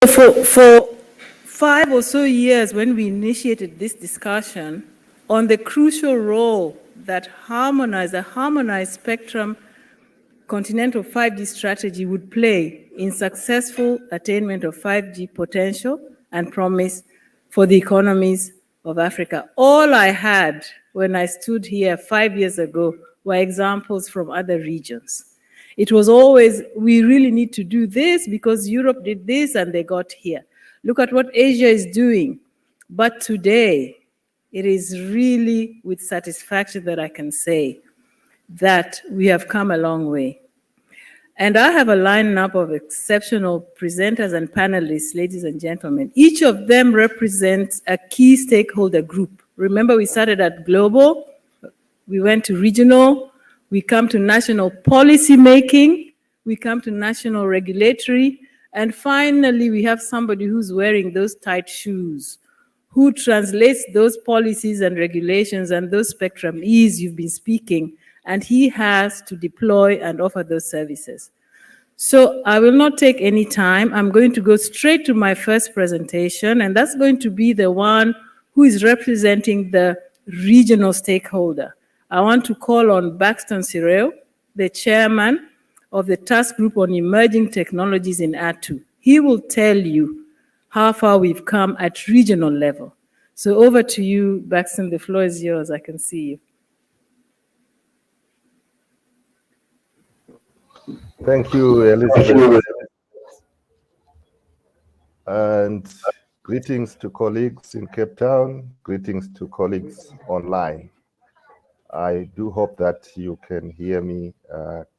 for 5 or so years, when we initiated this discussion on the crucial role that a harmonized spectrum continental 5G strategy would play in successful attainment of 5G potential and promise for the economies of Africa. All I had when I stood here 5 years ago were examples from other regions. It was always, we really need to do this because Europe did this and they got here. Look at what Asia is doing. But today, it is really with satisfaction that I can say that we have come a long way. And I have a lineup of exceptional presenters and panelists, ladies and gentlemen. Each of them represents a key stakeholder group. Remember, we started at global, we went to regional, we come to national policy making, we come to national regulatory, and finally we have somebody who's wearing those tight shoes, who translates those policies and regulations and those spectrum E's you've been speaking, and he has to deploy and offer those services. So I will not take any time. I'm going to go straight to my first presentation, and that's going to be the one who is representing the regional stakeholder. I want to call on Baxton Sireo, the chairman of the task group on emerging technologies in ATU. He will tell you how far we've come at regional level. So over to you, Baxton, the floor is yours. I can see you. Thank you, Elizabeth. And greetings to colleagues in Cape Town, greetings to colleagues online. I do hope that you can hear me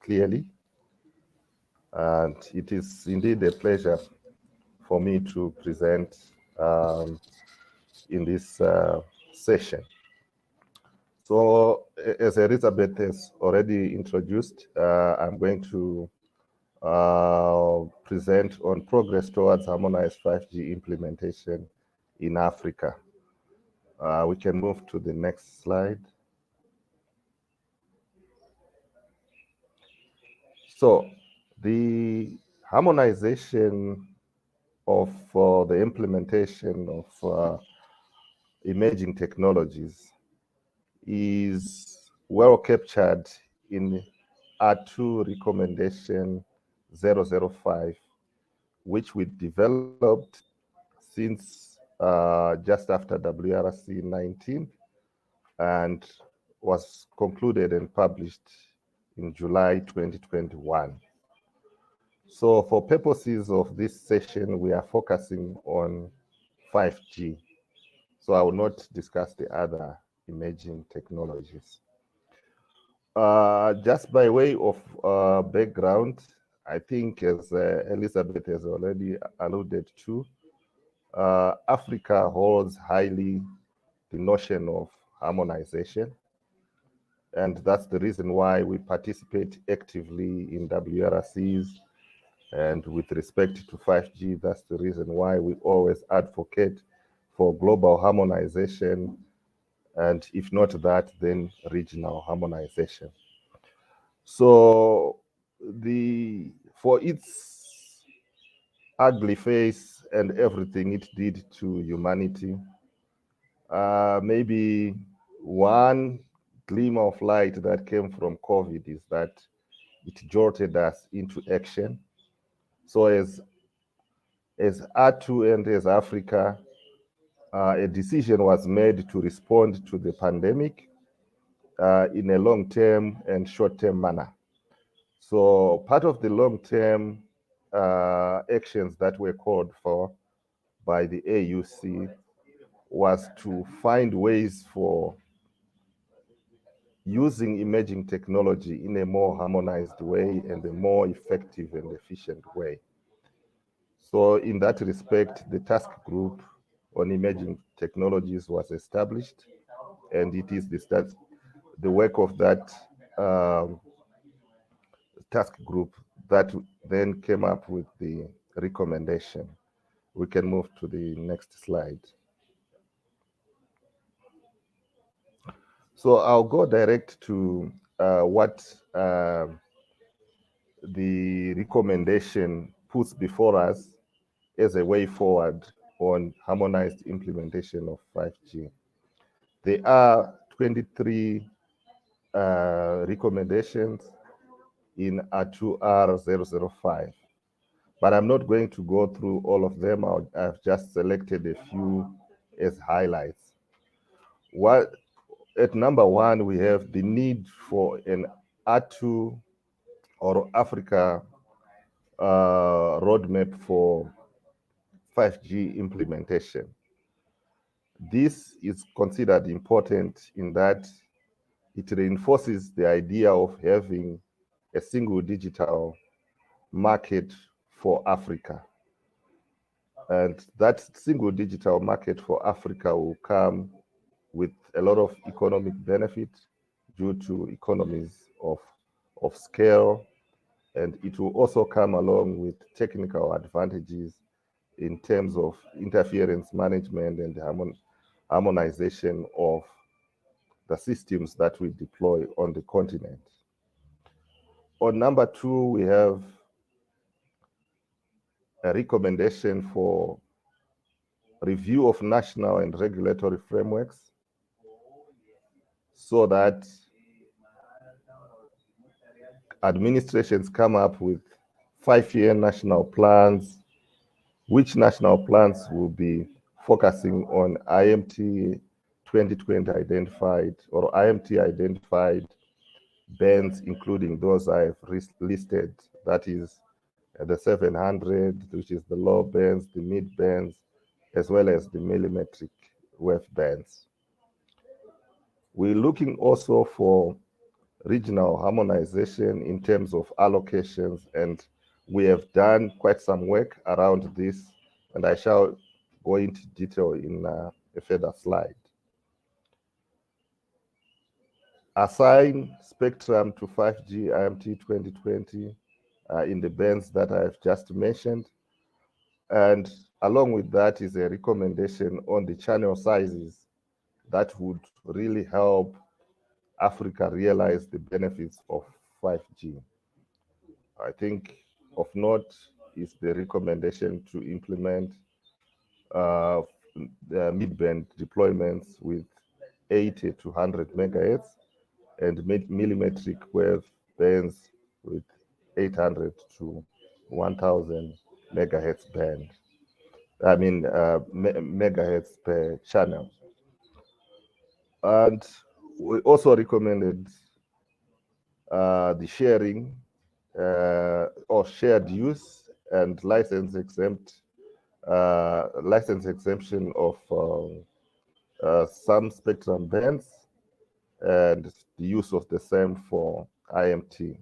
clearly. And it is indeed a pleasure for me to present in this session. So, as Elizabeth has already introduced, I'm going to present on progress towards harmonized 5G implementation in Africa. We can move to the next slide. So, the harmonization of the implementation of emerging technologies is well captured in ATU recommendation 005, which we developed since just after WRC 19 and was concluded and published in July 2021. So for purposes of this session, we are focusing on 5G. So I will not discuss the other emerging technologies. Just by way of background, I think as Elizabeth has already alluded to, Africa holds highly the notion of harmonization. And that's the reason why we participate actively in WRCs. And with respect to 5G, that's the reason why we always advocate for global harmonization. And if not that, then regional harmonization. So for its ugly face and everything it did to humanity, maybe one gleam of light that came from COVID is that it jolted us into action. So as ATU and as Africa, a decision was made to respond to the pandemic in a long-term and short-term manner. So part of the long-term actions that were called for by the AUC was to find ways for using emerging technology in a more harmonized way and a more effective and efficient way. So in that respect, the task group on emerging technologies was established, and it is the work of that task group that then came up with the recommendation. We can move to the next slide. So I'll go direct to what the recommendation puts before us as a way forward on harmonized implementation of 5G. There are 23 recommendations in R2R005, but I'm not going to go through all of them. I've just selected a few as highlights. At number one, we have the need for an R2 or Africa roadmap for 5G implementation. This is considered important in that it reinforces the idea of having a single digital market for Africa. And that single digital market for Africa will come with a lot of economic benefit due to economies of scale. And it will also come along with technical advantages in terms of interference management and harmonization of the systems that we deploy on the continent. On number two, we have a recommendation for review of national and regulatory frameworks so that administrations come up with 5-year national plans, which national plans will be focusing on IMT 2020 identified or IMT identified bands, including those I've listed, that is the 700, which is the low bands, the mid bands, as well as the millimetric wave bands. We're looking also for regional harmonization in terms of allocations, and we have done quite some work around this, and I shall go into detail in a further slide. Assign spectrum to 5G IMT 2020 in the bands that I've just mentioned. And along with that is a recommendation on the channel sizes that would really help Africa realize the benefits of 5G. I think of note is the recommendation to implement the mid-band deployments with 80 to 100 megahertz and millimetric wave bands with 800 to 1000 megahertz band. I mean, megahertz per channel. And we also recommended the sharing or shared use and license exemption of some spectrum bands and the use of the same for IMT.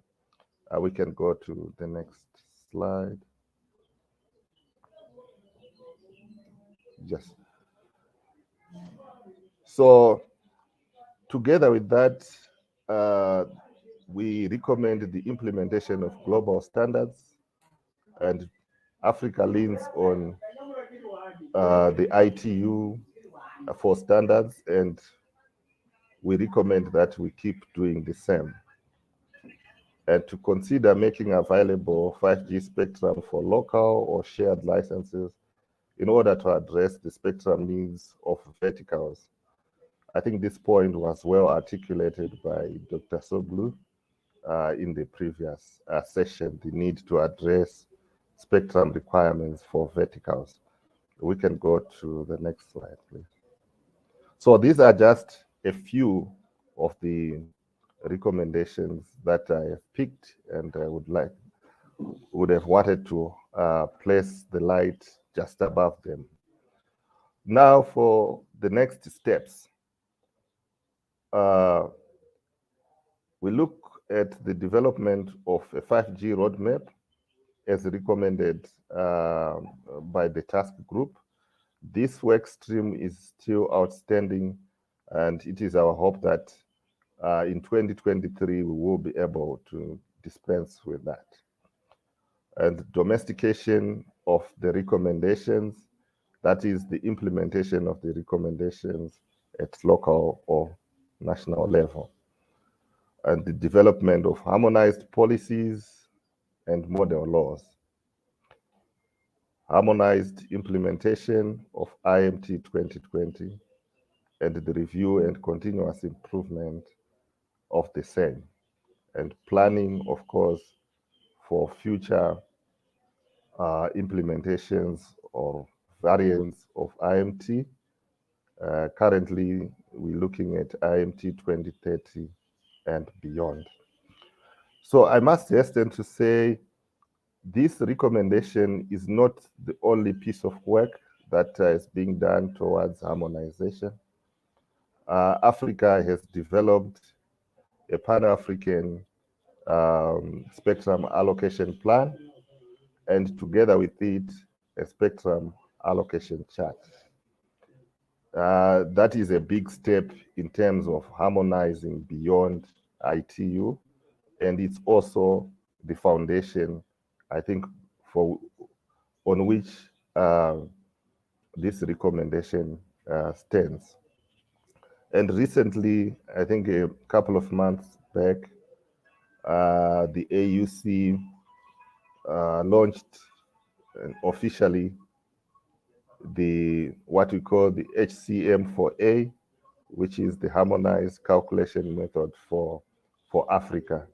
We can go to the next slide. Yes. So together with that, we recommend the implementation of global standards, and Africa leans on the ITU for standards, and we recommend that we keep doing the same. And to consider making available 5G spectrum for local or shared licenses in order to address the spectrum needs of verticals. I think this point was well articulated by Dr. Soglu in the previous session, the need to address spectrum requirements for verticals. We can go to the next slide, please. So these are just a few of the recommendations that I have picked, and I would have wanted to place the light just above them. Now for the next steps. We look at the development of a 5G roadmap as recommended by the task group. This work stream is still outstanding, and it is our hope that in 2023 we will be able to dispense with that. And domestication of the recommendations, that is the implementation of the recommendations at local or national level. And the development of harmonized policies and model laws. harmonized implementation of IMT 2020, and the review and continuous improvement of the same, and planning, of course, for future implementations or variants of IMT. Currently, we're looking at IMT 2030 and beyond. So I must hasten to say this recommendation is not the only piece of work that is being done towards harmonization. Africa has developed a Pan-African spectrum allocation plan, and together with it, a spectrum allocation chart. That is a big step in terms of harmonizing beyond ITU, and it's also the foundation, I think, on which this recommendation stands. And recently, I think a couple of months back, the AUC launched officially what we call the HCM4A, which is the harmonized calculation method for Africa,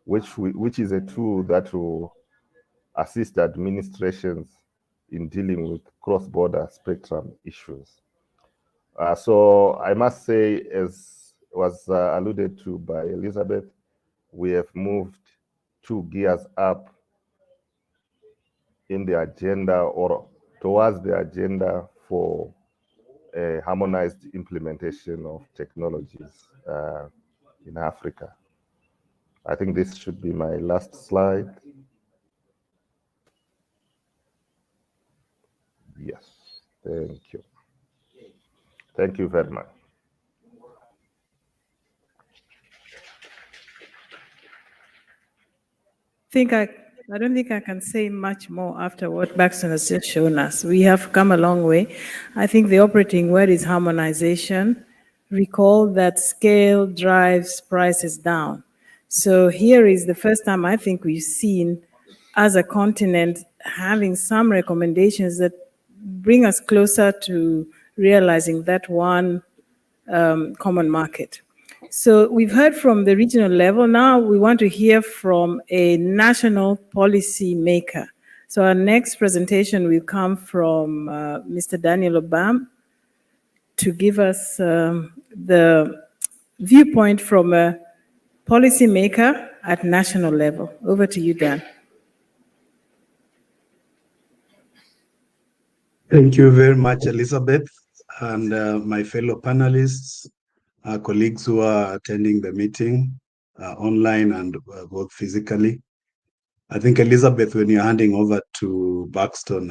which is a tool that will assist administrations in dealing with cross-border spectrum issues. So I must say, as was alluded to by Elizabeth, we have moved 2 gears up in the agenda or towards the agenda for a harmonized implementation of technologies in Africa. I think this should be my last slide. Yes, thank you. Thank you very much. I don't think I can say much more after what Baxton has just shown us. We have come a long way. I think the operating word is harmonization. Recall that scale drives prices down. So here is the first time I think we've seen, as a continent, having some recommendations that bring us closer to realizing that one common market. So we've heard from the regional level. Now we want to hear from a national policy maker. So our next presentation will come from Mr. Daniel Obam to give us the viewpoint from a policy maker at national level. Over to you, Dan. Thank you very much, Elizabeth, and my fellow panelists, colleagues who are attending the meeting online and both physically. I think, Elizabeth, when you're handing over to Baxton,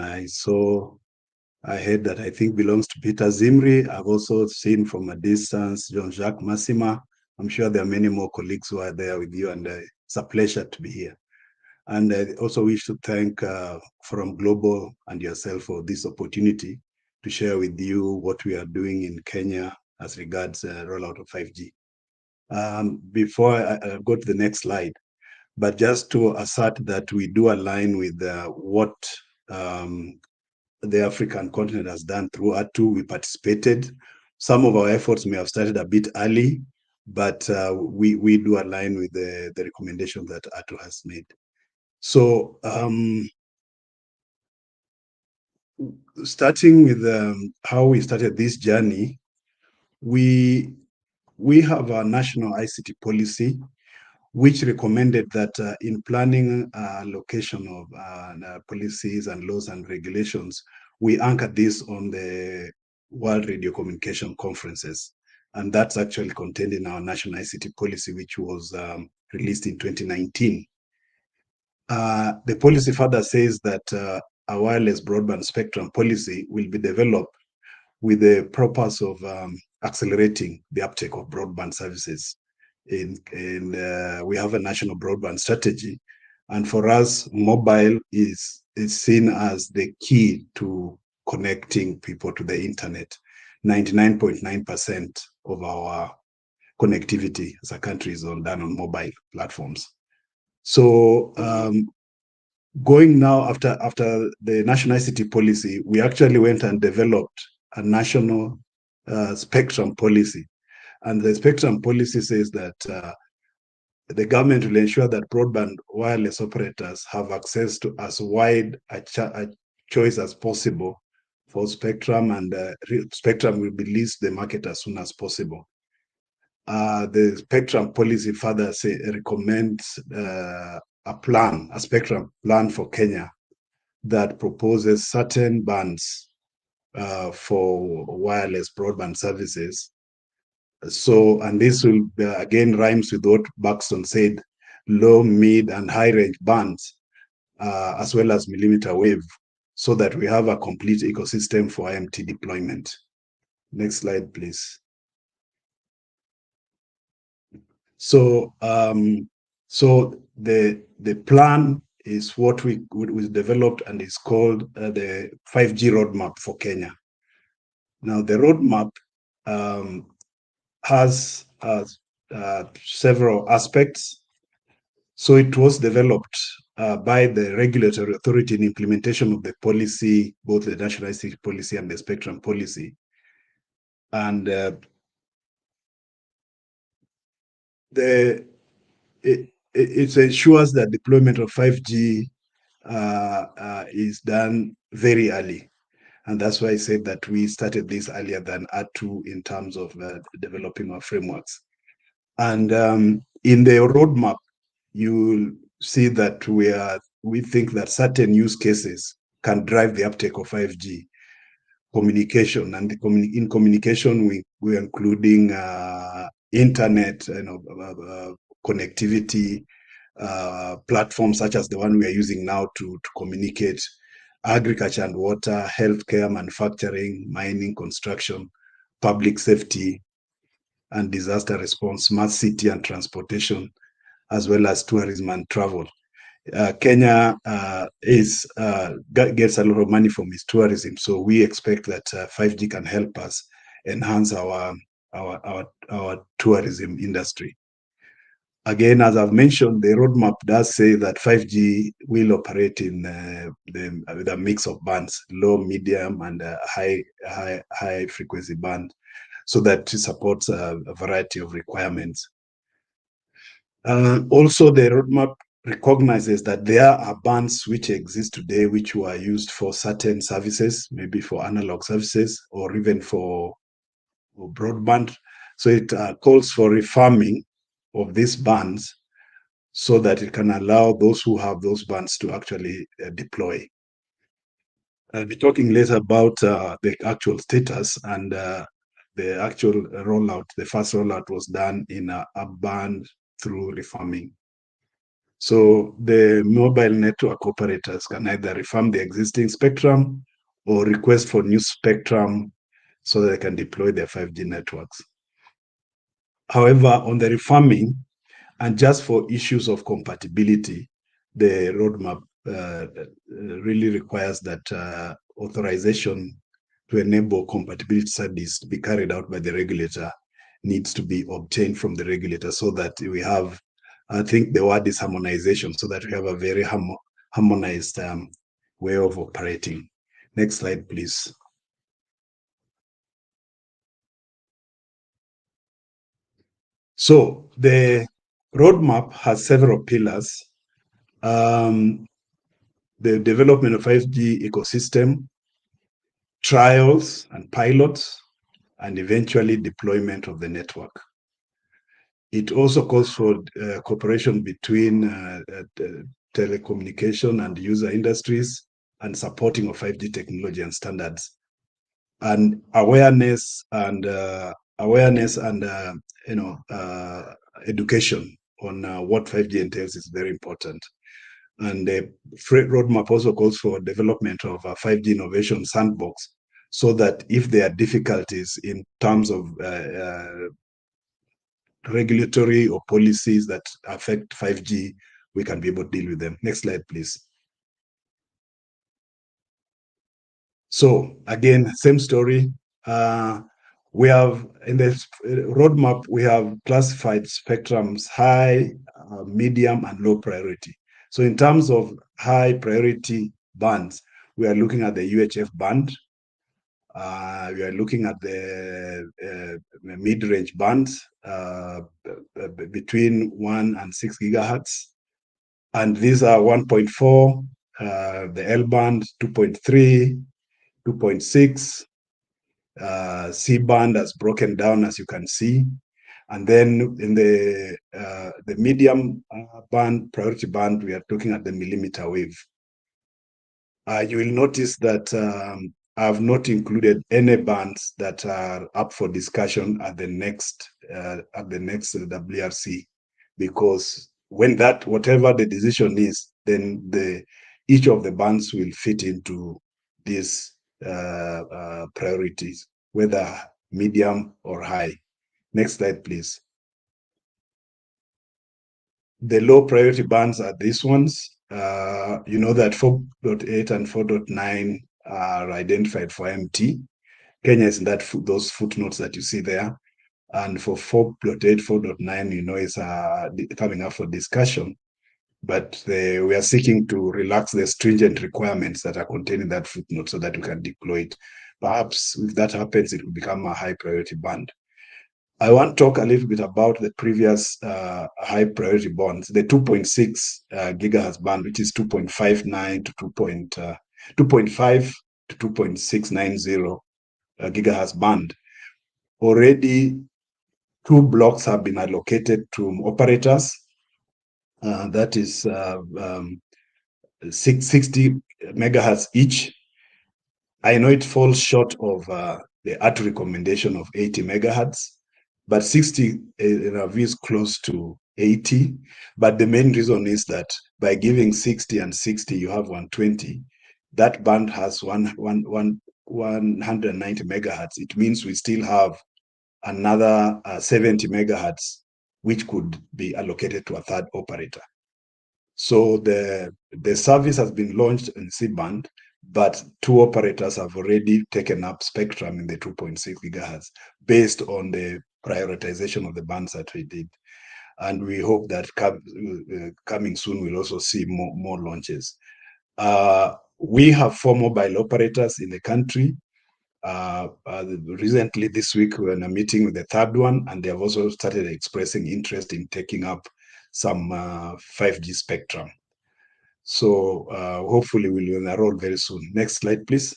I heard that I think belongs to Peter Zimri. I've also seen from a distance Jean-Jacques Massima. I'm sure there are many more colleagues who are there with you, and it's a pleasure to be here. And I also wish to thank Forum Global and yourself for this opportunity to share with you what we are doing in Kenya as regards rollout of 5G. Before I go to the next slide, but just to assert that we do align with what the African continent has done through ATU. We participated. Some of our efforts may have started a bit early, but we do align with the recommendation that ATU has made. So starting with how we started this journey, we have a national ICT policy which recommended that in planning allocation of policies and laws and regulations, we anchor this on the World Radio Communication Conferences. And that's actually contained in our national ICT policy, which was released in 2019. The policy further says that a wireless broadband spectrum policy will be developed with the purpose of accelerating the uptake of broadband services. We have a national broadband strategy, and for us, mobile is seen as the key to connecting people to the internet. 99.9% of our connectivity as a country is done on mobile platforms. So going now after the national ICT policy, we actually went and developed a national spectrum policy. And the spectrum policy says that the government will ensure that broadband wireless operators have access to as wide a choice as possible for spectrum, and spectrum will be released to the market as soon as possible. The spectrum policy further recommends a spectrum plan for Kenya that proposes certain bands for wireless broadband services. So, and this will again rhymes with what Buxton said, low, mid, and high range bands, as well as millimeter wave, so that we have a complete ecosystem for IMT deployment. Next slide, please. So, the plan is what we developed, and is called the 5G roadmap for Kenya. Now, the roadmap has several aspects. So it was developed by the regulatory authority in implementation of the policy, both the national ICT policy and the spectrum policy. And it ensures that deployment of 5G is done very early. And that's why I said that we started this earlier than R2 in terms of developing our frameworks. And in the roadmap, you'll see that we think that certain use cases can drive the uptake of 5G communication. And in communication, we're including internet, connectivity, platforms such as the one we are using now to communicate, agriculture and water, healthcare, manufacturing, mining, construction, public safety and disaster response, smart city and transportation, as well as tourism and travel. Kenya gets a lot of money from its tourism, so we expect that 5G can help us enhance our tourism industry. Again, as I've mentioned, the roadmap does say that 5G will operate in with a mix of bands, low, medium, and high frequency band, so that it supports a variety of requirements. Also, the roadmap recognizes that there are bands which exist today which were used for certain services, maybe for analog services or even for broadband. So it calls for refarming of these bands so that it can allow those who have those bands to actually deploy. I'll be talking later about the actual status and the actual rollout. The first rollout was done in a band through refarming. So the mobile network operators can either refarm the existing spectrum or request for new spectrum so that they can deploy their 5G networks. However, on the refarming, and just for issues of compatibility, the roadmap really requires that authorization to enable compatibility studies to be carried out by the regulator needs to be obtained from the regulator, so that we have, I think the word is harmonization, so that we have a very harmonized way of operating. Next slide, please. So the roadmap has several pillars. The development of 5G ecosystem, trials and pilots, and eventually deployment of the network. It also calls for cooperation between telecommunication and user industries and supporting of 5G technology and standards. And awareness and education on what 5G entails is very important. And the roadmap also calls for development of a 5G innovation sandbox, so that if there are difficulties in terms of regulatory or policies that affect 5G, we can be able to deal with them. Next slide, please. So again, same story. We have in the roadmap, we have classified spectrums high, medium, and low priority. So in terms of high priority bands, we are looking at the UHF band. We are looking at the mid-range bands between 1 and 6 gigahertz. And these are 1.4, the L band, 2.3, 2.6, C band has broken down, as you can see. And then in the medium band, priority band, we are looking at the millimeter wave. You will notice that I've not included any bands that are up for discussion at the next WRC, because when whatever the decision is, then each of the bands will fit into these priorities, whether medium or high. Next slide, please. The low priority bands are these ones. You know that 4.8 and 4.9 are identified for MT. Kenya is in those footnotes that you see there. And for 4.8, 4.9, you know, is coming up for discussion. But we are seeking to relax the stringent requirements that are contained in that footnote so that we can deploy it. Perhaps if that happens, it will become a high priority band. I want to talk a little bit about the previous high priority bands, the 2.6 gigahertz band, which is 2.59 to 2.5 to 2.690 gigahertz band. Already 2 blocks have been allocated to operators. That is 60 megahertz each. I know it falls short of the ART recommendation of 80 megahertz, but 60 is close to 80. But the main reason is that by giving 60 and 60, you have 120. That band has 190 megahertz. It means we still have another 70 megahertz, which could be allocated to a third operator. So the service has been launched in C-band, but 2 operators have already taken up spectrum in the 2.6 gigahertz based on the prioritization of the bands that we did. And we hope that coming soon, we'll also see more launches. We have 4 mobile operators in the country. Recently this week, we were in a meeting with the 3rd one, and they have also started expressing interest in taking up some 5G spectrum. So hopefully we'll enroll very soon. Next slide, please.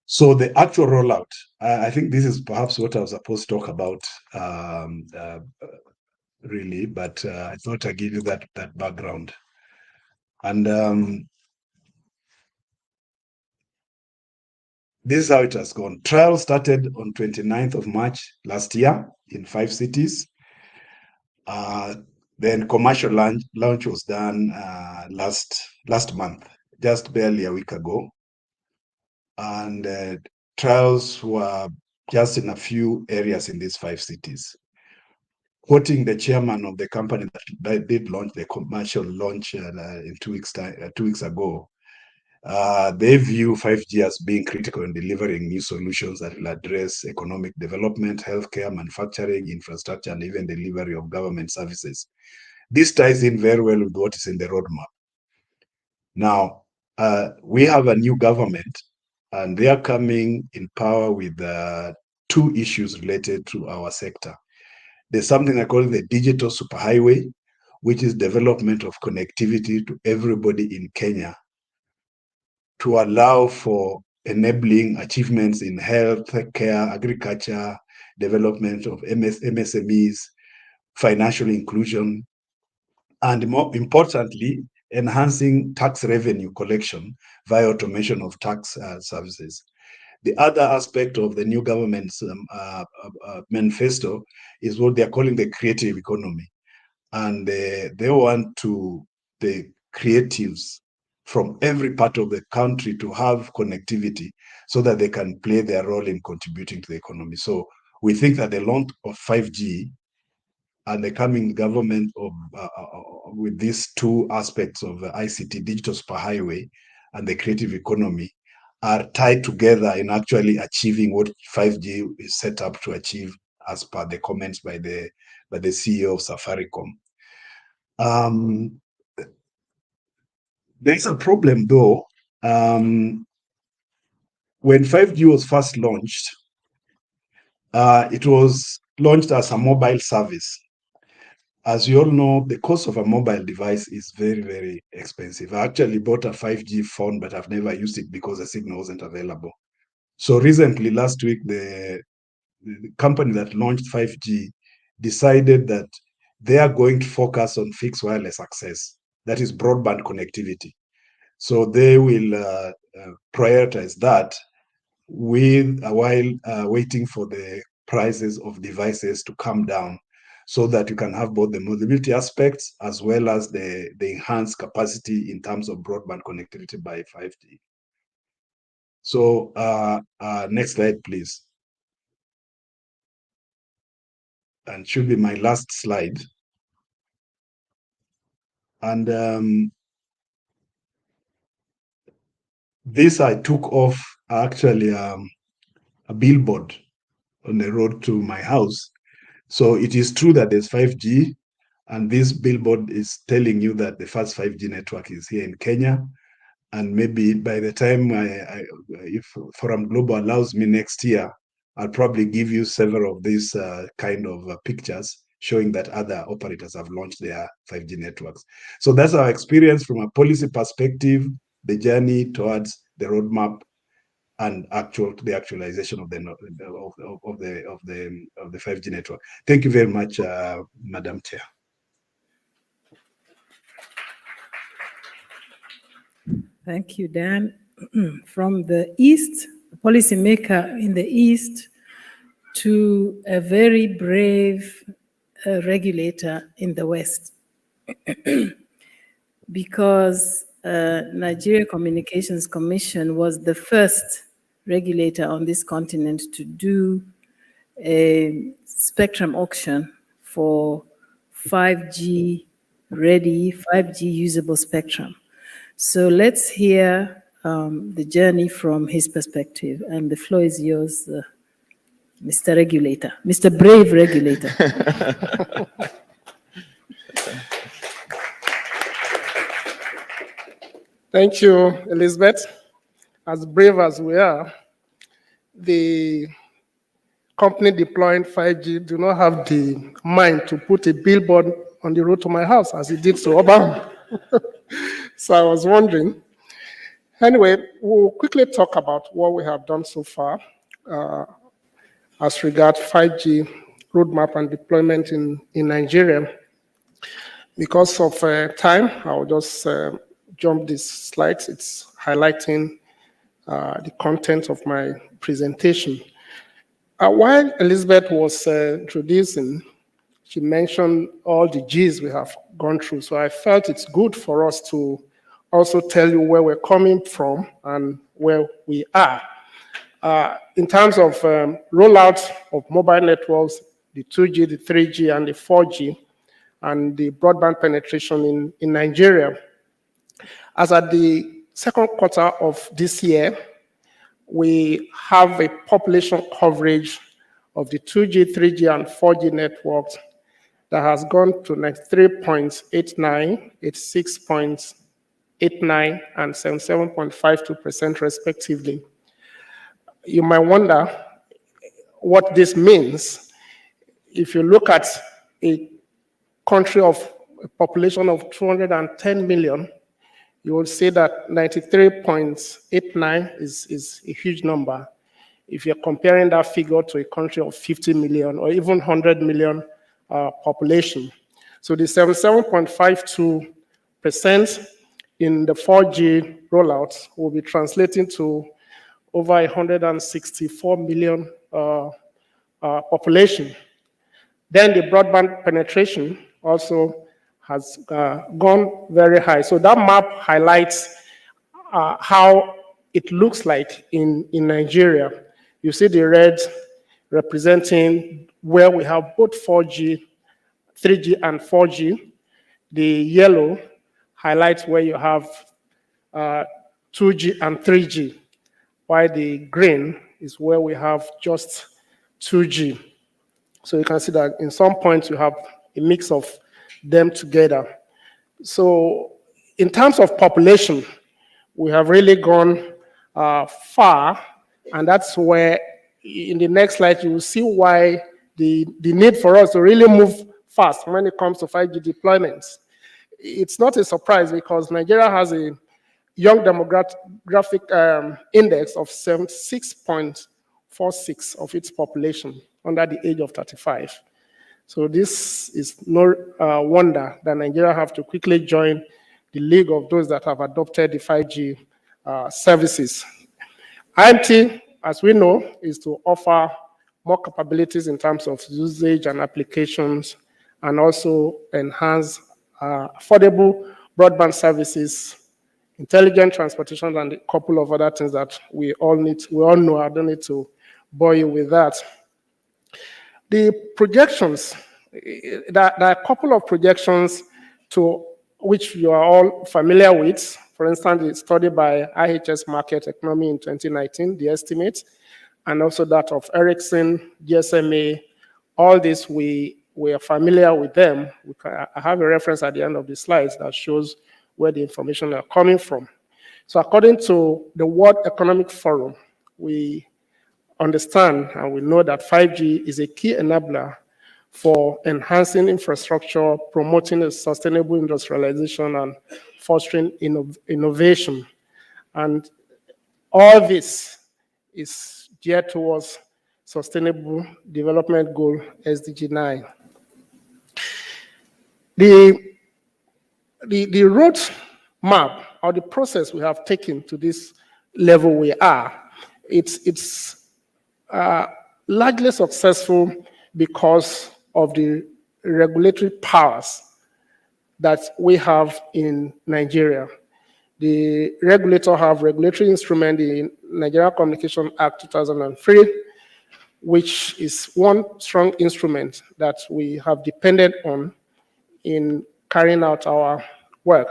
So the actual rollout, I think this is perhaps what I was supposed to talk about really, but I thought I'd give you that background. And this is how it has gone. Trial started on 29th of March last year in 5 cities. Then commercial launch was done last month, just barely a week ago. And trials were just in a few areas in these 5 cities. Quoting the chairman of the company that did launch the commercial launch in 2 weeks time, 2 weeks ago, they view 5G as being critical in delivering new solutions that will address economic development, healthcare, manufacturing, infrastructure, and even delivery of government services. This ties in very well with what is in the roadmap. Now, we have a new government, and they are coming in power with 2 issues related to our sector. There's something I call the digital superhighway, which is development of connectivity to everybody in Kenya to allow for enabling achievements in health care, agriculture, development of MSMEs, financial inclusion, and more importantly, enhancing tax revenue collection via automation of tax services. The other aspect of the new government's manifesto is what they're calling the creative economy. And they want the creatives from every part of the country to have connectivity so that they can play their role in contributing to the economy. So we think that the launch of 5G and the coming government of with these 2 aspects of the ICT, digital superhighway, and the creative economy are tied together in actually achieving what 5G is set up to achieve, as per the comments by the by the CEO of Safaricom. There's a problem though. When 5G was first launched, it was launched as a mobile service. As you all know, the cost of a mobile device is very, very expensive. I actually bought a 5G phone, but I've never used it because the signal wasn't available. So recently, last week, the company that launched 5G decided that they are going to focus on fixed wireless access, that is broadband connectivity. So they will prioritize that while waiting for the prices of devices to come down, so that you can have both the mobility aspects as well as the enhanced capacity in terms of broadband connectivity by 5G. So next slide, please. And should be my last slide. And this I took off actually a billboard on the road to my house. So it is true that there's 5G, and this billboard is telling you that the first 5G network is here in Kenya. And maybe by the time if Forum Global allows me next year, I'll probably give you several of these kind of pictures showing that other operators have launched their 5G networks. So that's our experience from a policy perspective, the journey towards the roadmap, and the actualization of the 5G network. Thank you very much, Madam Chair. Thank you, Dan. From the East, a policymaker in the East, to a very brave regulator in the West. Because Nigeria Communications Commission was the first regulator on this continent to do a spectrum auction for 5G ready, 5G usable spectrum. So let's hear the journey from his perspective, and the floor is yours, Mr. Regulator, Mr. Brave Regulator. Thank you, Elizabeth. As brave as we are, the company deploying 5G do not have the mind to put a billboard on the road to my house as it did to Obama. So I was wondering. Anyway, we'll quickly talk about what we have done so far as regards 5G roadmap and deployment in Nigeria. Because of time, I'll just jump these slides. It's highlighting the content of my presentation. While Elizabeth was introducing, she mentioned all the G's we have gone through. So I felt it's good for us to also tell you where we're coming from and where we are. In terms of rollout of mobile networks, the 2G, the 3G, and the 4G, and the broadband penetration in Nigeria. As at the second quarter of this year, we have a population coverage of the 2G, 3G, and 4G networks that has gone to 93.89, 86.89, and 77.52% respectively. You might wonder what this means. If you look at a country of a population of 210 million, you will see that 93.89 is a huge number. If you're comparing that figure to a country of 50 million or even 100 million population. So the 77.52% in the 4G rollout will be translating to over 164 million population. Then the broadband penetration also has gone very high. So that map highlights how it looks like in Nigeria. You see the red representing where we have both 4G, 3G, and 4G. The yellow highlights where you have 2G and 3G, while the green is where we have just 2G. So you can see that in some points you have a mix of them together. So in terms of population, we have really gone far, and that's where in the next slide you will see why the need for us to really move fast when it comes to 5G deployments. It's not a surprise because Nigeria has a young demographic index of 76.46 of its population under the age of 35. So this is no wonder that Nigeria have to quickly join the league of those that have adopted the 5G services. IMT, as we know, is to offer more capabilities in terms of usage and applications, and also enhance affordable broadband services, intelligent transportation, and a couple of other things that we all know. I don't need to bore you with that. The projections, there are a couple of projections to which you are all familiar with. For instance, the study by IHS Market Economy in 2019, the estimate, and also that of Ericsson, GSMA. All this, we are familiar with them. I have a reference at the end of the slides that shows where the information are coming from. So according to the World Economic Forum, we understand and we know that 5G is a key enabler for enhancing infrastructure, promoting a sustainable industrialization, and fostering innovation. And all this is geared towards Sustainable Development Goal, SDG 9. The road map or the process we have taken to this level we are, it's largely successful because of the regulatory powers that we have in Nigeria. The regulator have regulatory instrument, the Nigeria Communication Act 2003, which is one strong instrument that we have depended on in carrying out our work.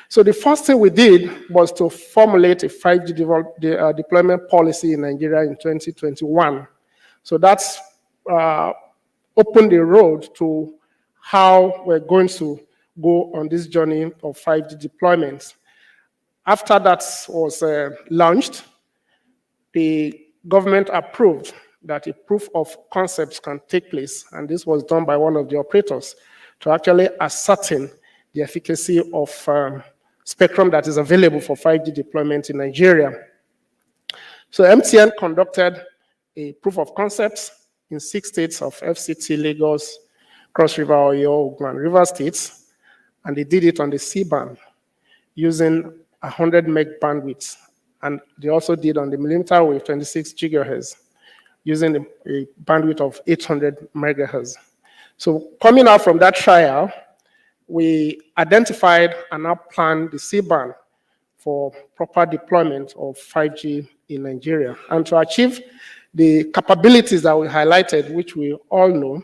So the first thing we did was to formulate a 5G deployment policy in Nigeria in 2021. So that's opened the road to how we're going to go on this journey of 5G deployments. After that was launched, the government approved that a proof of concepts can take place, and this was done by one of the operators to actually ascertain the efficacy of spectrum that is available for 5G deployment in Nigeria. So MTN conducted a proof of concepts in 6 states of FCT, Lagos, Cross River, Oyo, Ogun, and River states, and they did it on the C-band using 100 meg bandwidth, and they also did on the millimeter wave 26 gigahertz using a bandwidth of 800 megahertz. So coming out from that trial, we identified and now planned the C-band for proper deployment of 5G in Nigeria. And to achieve the capabilities that we highlighted, which we all know,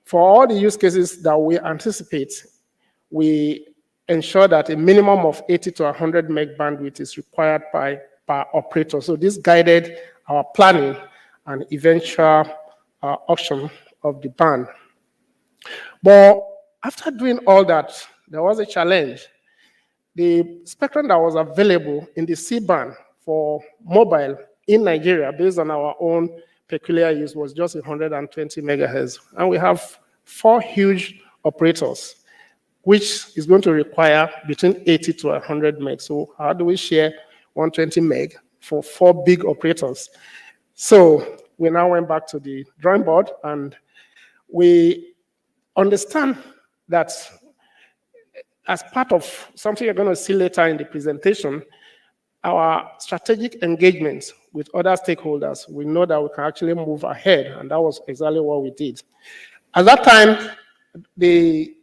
for all the use cases that we anticipate, we ensure that a minimum of 80 to 100 meg bandwidth is required per operator. So this guided our planning and eventual auction of the band. But after doing all that, there was a challenge. The spectrum that was available in the C-band for mobile in Nigeria, based on our own peculiar use, was just 120 megahertz. And we have 4 huge operators, which is going to require between 80 to 100 meg. So how do we share 120 meg for 4 big operators? So we now went back to the drawing board, and we understand that as part of something you're going to see later in the presentation, our strategic engagement with other stakeholders, we know that we can actually move ahead, and that was exactly what we did. At that time, the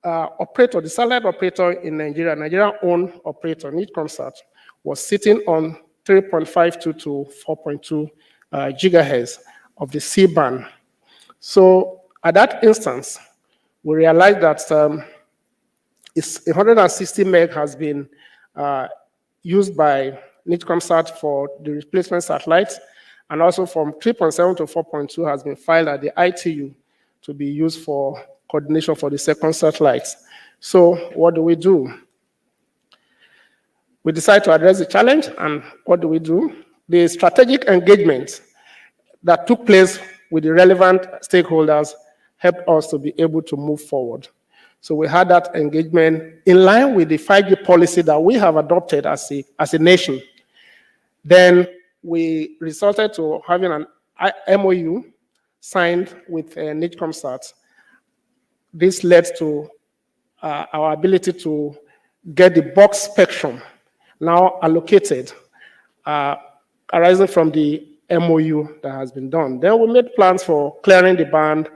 operator, the satellite operator in Nigeria, Nigeria-owned operator, Nidcomsat, was sitting on 3.52 to 4.2 gigahertz of the C-band. So at that instance, we realized that it's 160 meg has been used by Nidcomsat for the replacement satellites, And also from 3.7 to 4.2 has been filed at the ITU to be used for coordination for the second satellite. So what do? We decide to address the challenge, and what do? The strategic engagement that took place with the relevant stakeholders helped us to be able to move forward. So we had that engagement in line with the 5G policy that we have adopted as a nation. Then we resorted to having an MOU signed with NICOMSAT. This led to our ability to get the box spectrum now allocated, arising from the MOU that has been done. Then we made plans for clearing the band,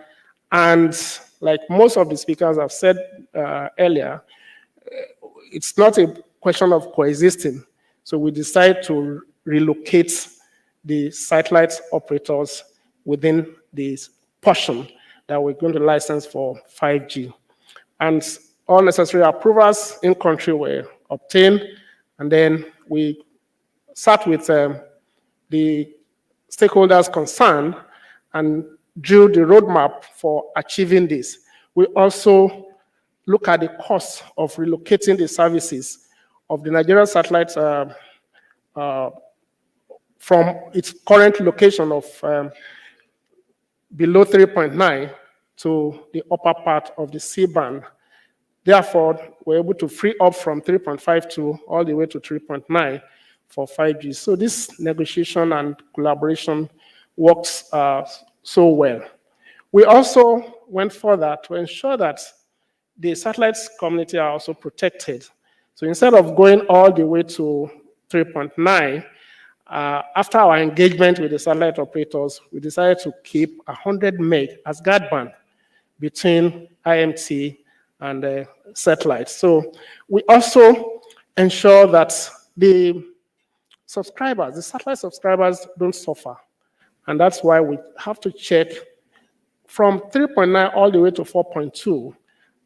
and like most of the speakers have said earlier, it's not a question of coexisting. So we decided to relocate the satellite operators within this portion that we're going to license for 5G. And all necessary approvals in country were obtained, and then we sat with the stakeholders concerned and drew the roadmap for achieving this. We also look at the cost of relocating the services of the Nigerian satellite from its current location of below 3.9 to the upper part of the C-band. Therefore, we're able to free up from 3.52 all the way to 3.9 for 5G. So this negotiation and collaboration works so well. We also went further to ensure that the satellite community are also protected. So instead of going all the way to 3.9, after our engagement with the satellite operators, we decided to keep 100 meg as guard band between IMT and satellite. So we also ensure that the subscribers, the satellite subscribers, don't suffer. And that's why we have to check from 3.9 all the way to 4.2,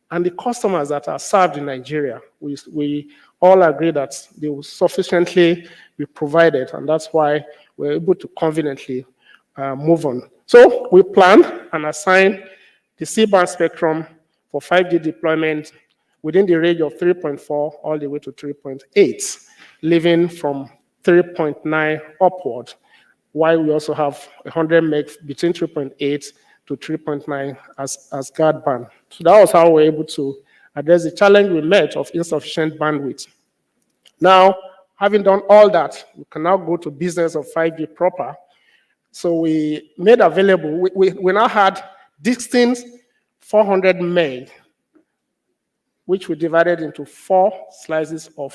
and the customers that are served in Nigeria, we all agree that they will sufficiently be provided, and that's why we're able to conveniently move on. So we plan and assign the C-band spectrum for 5G deployment within the range of 3.4 all the way to 3.8, leaving from 3.9 upward, while we also have 100 meg between 3.8 to 3.9 as guard band. So that was how we were able to address the challenge we met of insufficient bandwidth. Now, having done all that, we can now go to business of 5G proper. So we made available, we now had distinct 400 meg, which we divided into 4 slices of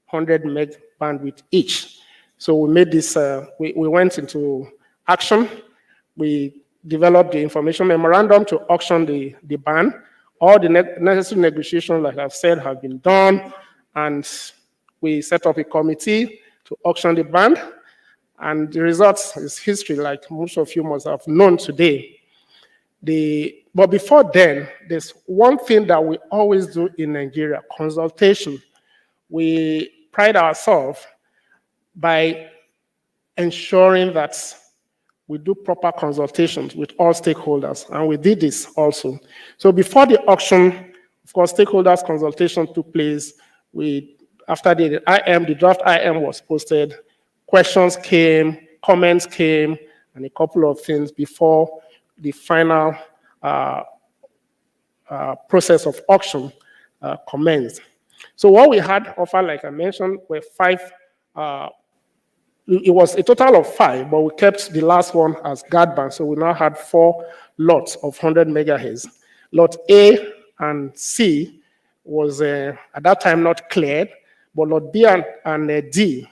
100 meg bandwidth each. So we made this, we went into action. We developed the information memorandum to auction the band. All the necessary negotiations, like I've said, have been done, and we set up a committee to auction the band, and the results is history, like most of you must have known today. But before then, there's one thing that we always do in Nigeria, consultation. We pride ourselves by ensuring that we do proper consultations with all stakeholders, and we did this also. So before the auction, of course, stakeholders consultation took place. After the draft IM was posted, questions came, comments came, and a couple of things before the final process of auction commenced. So what we had offered, like I mentioned, were 5. It was a total of 5, but we kept the last one as guard band. So we now had 4 lots of 100 megahertz. Lot A and C was at that time not cleared, but lot B and D,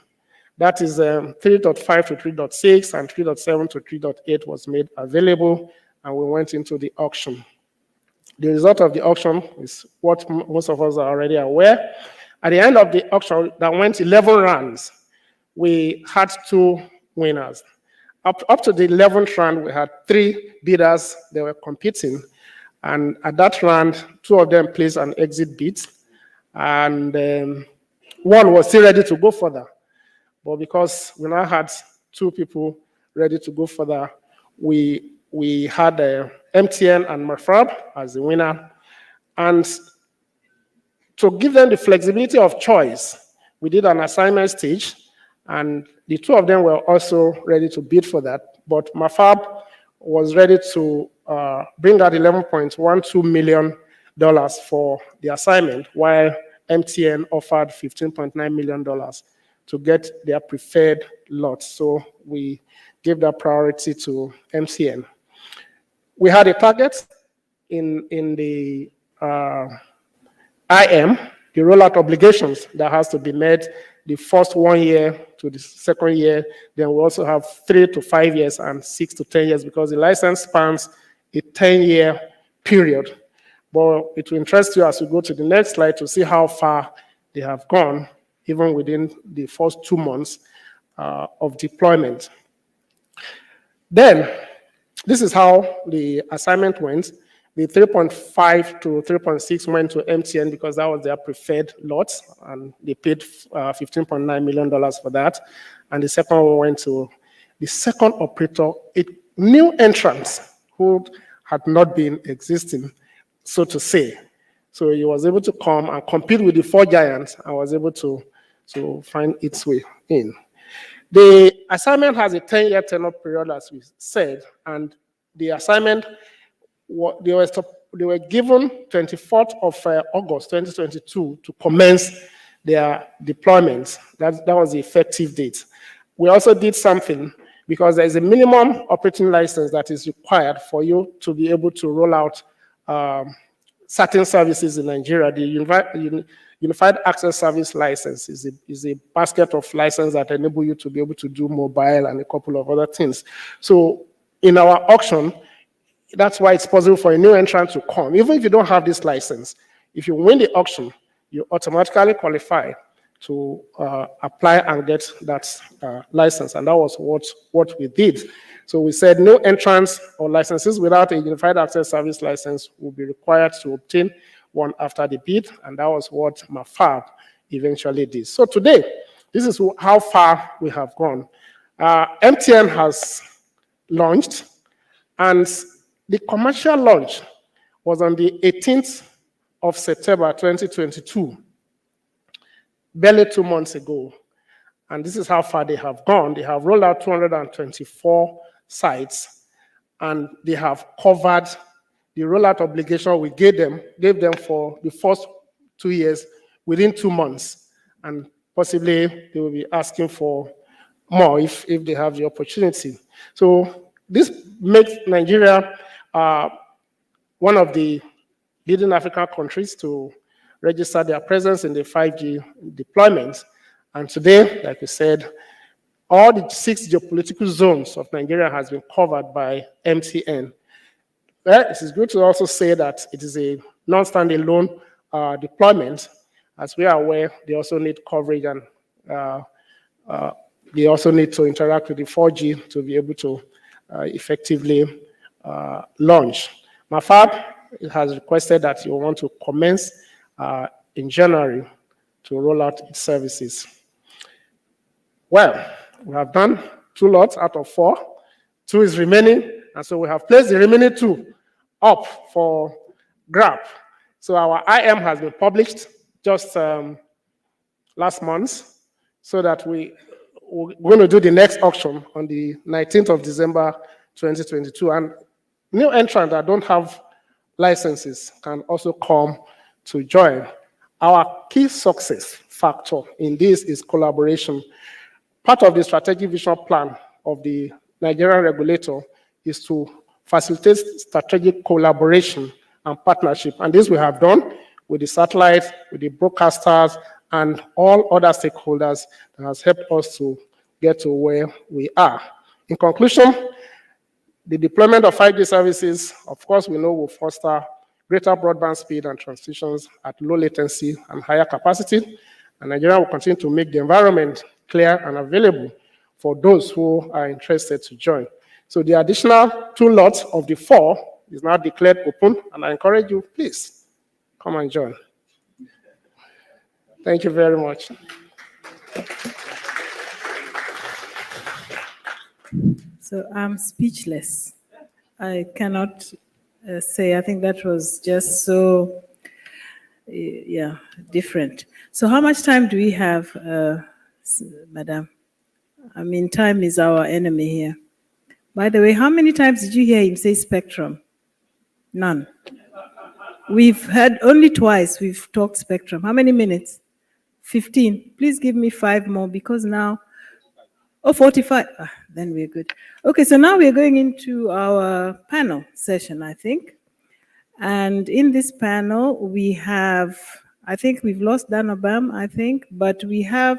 that is 3.5 to 3.6 and 3.7 to 3.8 was made available, and we went into the auction. The result of the auction is what most of us are already aware. At the end of the auction, that went 11 rounds. We had 2 winners. Up to the 11th round, we had 3 bidders that were competing. And at that round, 2 of them placed an exit bid. And one was still ready to go further. But because we now had 2 people ready to go further. We had MTN and Mafab as the winner. And to give them the flexibility of choice, we did an assignment stage, and the two of them were also ready to bid for that. But Mafab was ready to bring out $11.12 million for the assignment, while MTN offered $15.9 million to get their preferred lot. So we gave that priority to MTN. We had a target in the IM, the rollout obligations that has to be met the first 1 year to the second year. Then we also have 3 to 5 years and 6 to 10 years because the license spans a 10-year period. But it will interest you as we go to the next slide to see how far they have gone, even within the first 2 months of deployment. Then, this is how the assignment went. The 3.5 to 3.6 went to MTN because that was their preferred lot, and they paid $15.9 million for that. And the second one went to the second operator, a new entrant who had not been existing, so to say. So he was able to come and compete with the 4 giants and was able to find its way in. The assignment has a 10-year tenure period, as we said, and the assignment, they were given 24th of August 2022 to commence their deployment. That was the effective date. We also did something because there's a minimum operating license that is required for you to be able to roll out certain services in Nigeria. The Unified Access Service License is a basket of licenses that enable you to be able to do mobile and a couple of other things. So in our auction, that's why it's possible for a new entrant to come. Even if you don't have this license, if you win the auction, you automatically qualify to apply and get that license. And that was what we did. So we said no entrants or licenses without a Unified Access Service license will be required to obtain one after the bid, and that was what Mafab eventually did. So today, this is how far we have gone. MTN has launched, and the commercial launch was on the 18th of September 2022, barely 2 months ago. And this is how far they have gone. They have rolled out 224 sites, and they have covered the rollout obligation we gave them for the first 2 years within 2 months. And possibly they will be asking for more if they have the opportunity. So this makes Nigeria one of the leading African countries to register their presence in the 5G deployment. And today, like we said, all the 6 geopolitical zones of Nigeria has been covered by MTN. Well, it is good to also say that it is a non-standalone deployment. As we are aware, they also need coverage, and they also need to interact with the 4G to be able to effectively launch. Mafab has requested that you want to commence in January to roll out its services. Well, we have done 2 lots out of 4. 2 is remaining, and so we have placed the remaining 2 up for grab. So our IM has been published just last month, so that we're going to do the next auction on the 19th of December 2022. And new entrants that don't have licenses can also come to join. Our key success factor in this is collaboration. Part of the strategic vision plan of the Nigerian regulator is to facilitate strategic collaboration and partnership. And this we have done with the satellites, with the broadcasters, and all other stakeholders that has helped us to get to where we are. In conclusion, the deployment of 5G services, of course, we know will foster greater broadband speed and transitions at low latency and higher capacity. And Nigeria will continue to make the environment clear and available for those who are interested to join. So the additional 2 lots of the 4 is now declared open, and I encourage you, please, come and join. Thank you very much. So I'm speechless. I cannot say. I think that was just so, yeah, different. So how much time do we have, Madam? I mean, time is our enemy here. By the way, how many times did you hear him say spectrum? None. We've had only twice we've talked spectrum. How many minutes? 15. Please give me 5 more because now, 45. Then we're good. Okay, so now we're going into our panel session, I think. And in this panel, we have, I think we've lost Dan Obam, I think, but we have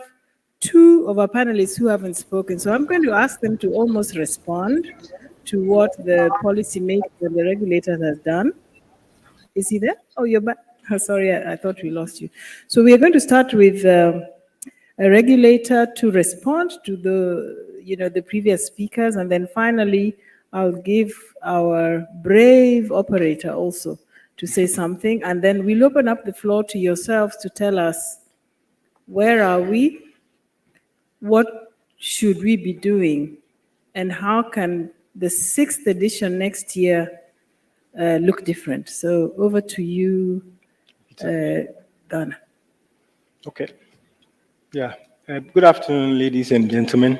2 of our panelists who haven't spoken. So I'm going to ask them to almost respond to what the policymaker and the regulator has done. Is he there? Oh, you're back. Oh, sorry, I thought we lost you. So we are going to start with a regulator to respond to the previous speakers, and then finally I'll give our brave operator also to say something, and then we'll open up the floor to yourselves to tell us where are we, what should we be doing, and how can the 6th edition next year look different. So over to you, Ghana. Okay. Yeah. Good afternoon, ladies and gentlemen.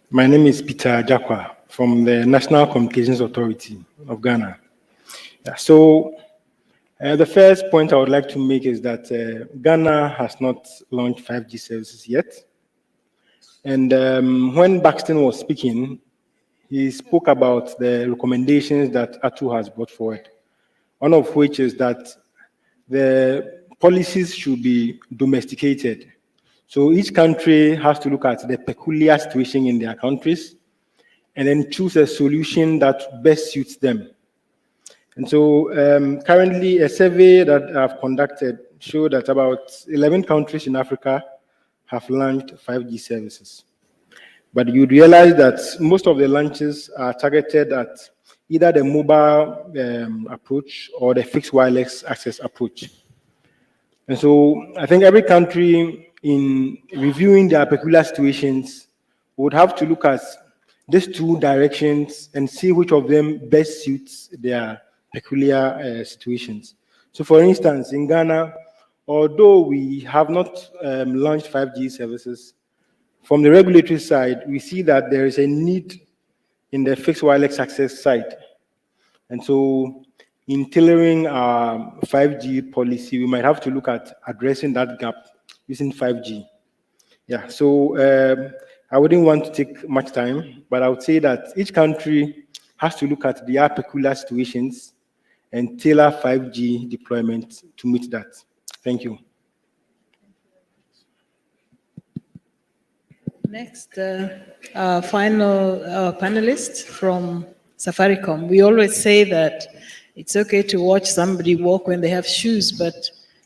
My name is Peter Jakwa from the National Communications Authority of Ghana. Yeah, so the first point I would like to make is that Ghana has not launched 5G services yet. And when Baxton was speaking, he spoke about the recommendations that ATU has brought forward, one of which is that the policies should be domesticated. So each country has to look at the peculiar situation in their countries and then choose a solution that best suits them. And so currently a survey that I've conducted showed that about 11 countries in Africa have launched 5G services. But you'd realize that most of the launches are targeted at either the mobile approach or the fixed wireless access approach. And so I think every country, in reviewing their peculiar situations, would have to look at these 2 directions and see which of them best suits their peculiar situations. So for instance, in Ghana, although we have not launched 5G services, from the regulatory side, we see that there is a need in the fixed wireless access side. And so in tailoring our 5G policy, we might have to look at addressing that gap using 5G. Yeah, so I wouldn't want to take much time, but I would say that each country has to look at their peculiar situations and tailor 5G deployment to meet that. Thank you. Next, our final panelist from Safaricom. We always say that it's okay to watch somebody walk when they have shoes, but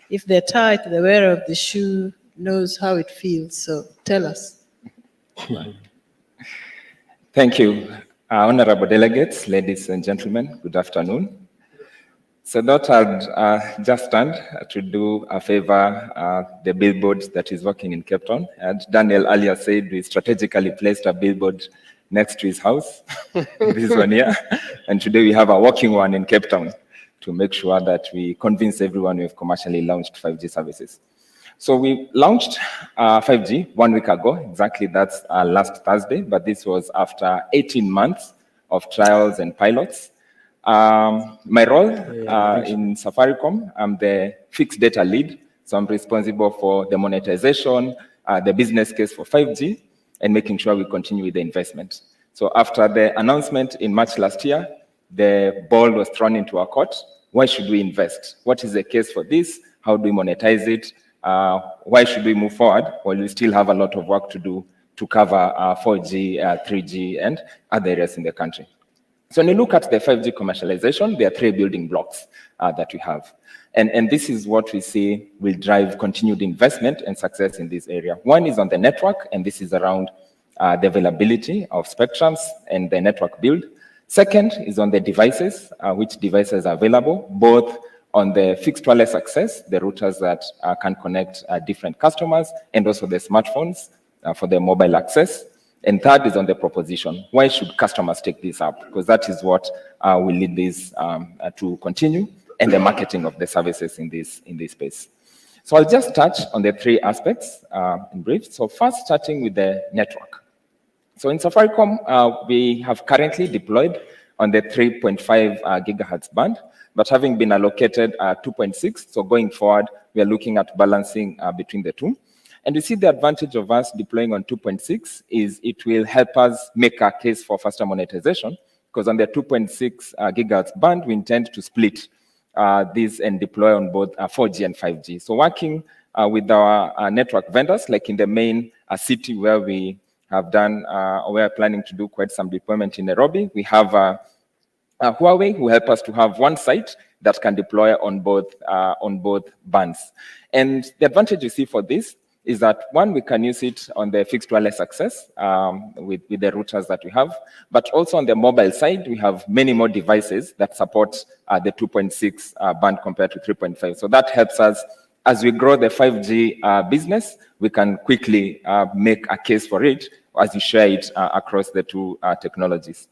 if they're tight, the wearer of the shoe knows how it feels. So tell us. Thank you. Honorable delegates, ladies and gentlemen, good afternoon. So that I'd just stand to do a favor, the billboard that is working in Cape Town. And Daniel earlier said we strategically placed a billboard next to his house, this one here. And today we have a working one in Cape Town to make sure that we convince everyone we've commercially launched 5G services. So we launched 5G 1 week ago, exactly that's last Thursday, but this was after 18 months of trials and pilots. My role in Safaricom, I'm the fixed data lead, so I'm responsible for the monetization, the business case for 5G, and making sure we continue with the investment. So after the announcement in March last year, the ball was thrown into our court. Why should we invest? What is the case for this? How do we monetize it? Why should we move forward? Well, we still have a lot of work to do to cover 4G, 3G, and other areas in the country. So when you look at the 5G commercialization, there are 3 building blocks that we have. And this is what we see will drive continued investment and success in this area. One is on the network, and this is around the availability of spectrums and the network build. Second is on the devices, which devices are available, both on the fixed wireless access, the routers that can connect different customers, and also the smartphones for the mobile access. And third is on the proposition. Why should customers take this up? Because that is what will lead this to continue, and the marketing of the services in this space. So I'll just touch on the three aspects in brief. So first, starting with the network. So in Safaricom, we have currently deployed on the 3.5 gigahertz band, but having been allocated 2.6, so going forward, we are looking at balancing between the two. And we see the advantage of us deploying on 2.6 is it will help us make a case for faster monetization, because on the 2.6 gigahertz band, we intend to split this and deploy on both 4G and 5G. So working with our network vendors, like in the main city where we have done, or we are planning to do quite some deployment in Nairobi, we have Huawei, who help us to have one site that can deploy on both bands. And the advantage you see for this is that, one, we can use it on the fixed wireless access with the routers that we have, but also on the mobile side, we have many more devices that support the 2.6 band compared to 3.5. So that helps us as we grow the 5G business. We can quickly make a case for it as we share it across the two technologies.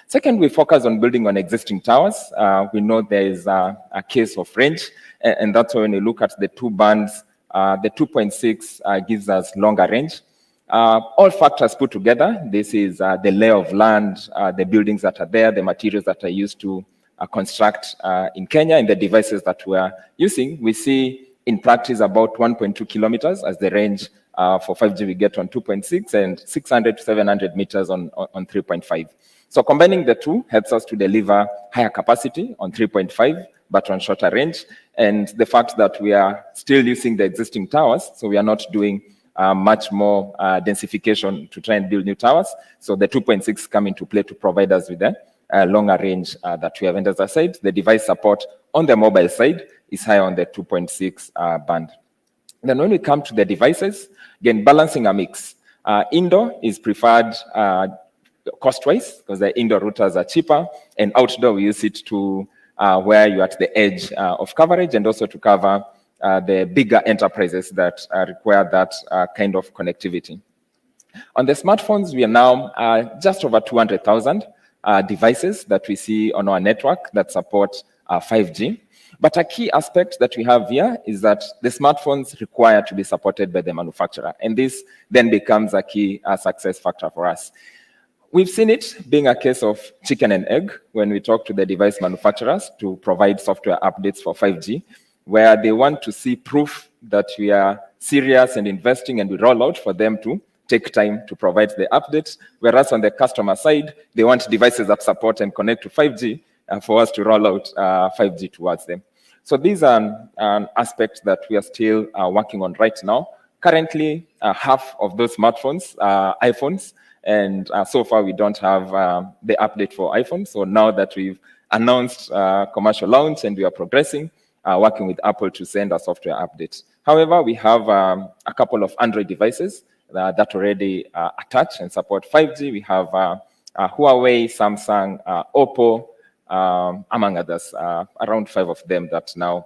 Second, we focus on building on existing towers. We know there is a case of range, and that's why when you look at the two bands, the 2.6 gives us longer range. All factors put together, this is the lay of land, the buildings that are there, the materials that are used to construct in Kenya, and the devices that we are using. We see in practice about 1.2 kilometers as the range for 5G we get on 2.6, and 600 to 700 meters on 3.5. So combining the two helps us to deliver higher capacity on 3.5, but on shorter range. And the fact that we are still using the existing towers, so we are not doing much more densification to try and build new towers. So the 2.6 come into play to provide us with a longer range that we have. And as I said, the device support on the mobile side is higher on the 2.6 band. Then when we come to the devices, again, balancing a mix. Indoor is preferred cost-wise, because the indoor routers are cheaper, and outdoor we use it to where you're at the edge of coverage, and also to cover the bigger enterprises that require that kind of connectivity. On the smartphones, we are now just over 200,000 devices that we see on our network that support 5G. But a key aspect that we have here is that the smartphones require to be supported by the manufacturer, and this then becomes a key success factor for us. We've seen it being a case of chicken and egg when we talk to the device manufacturers to provide software updates for 5G, where they want to see proof that we are serious and investing and we roll out, for them to take time to provide the updates. Whereas on the customer side, they want devices that support and connect to 5G for us to roll out 5G towards them. So these are an aspect that we are still working on right now. Currently, half of those smartphones are iPhones, and so far we don't have the update for iPhone. So now that we've announced commercial launch and we are progressing, working with Apple to send a software update. However, we have a couple of Android devices that already attach and support 5G. We have Huawei, Samsung, Oppo, among others, around 5 of them that now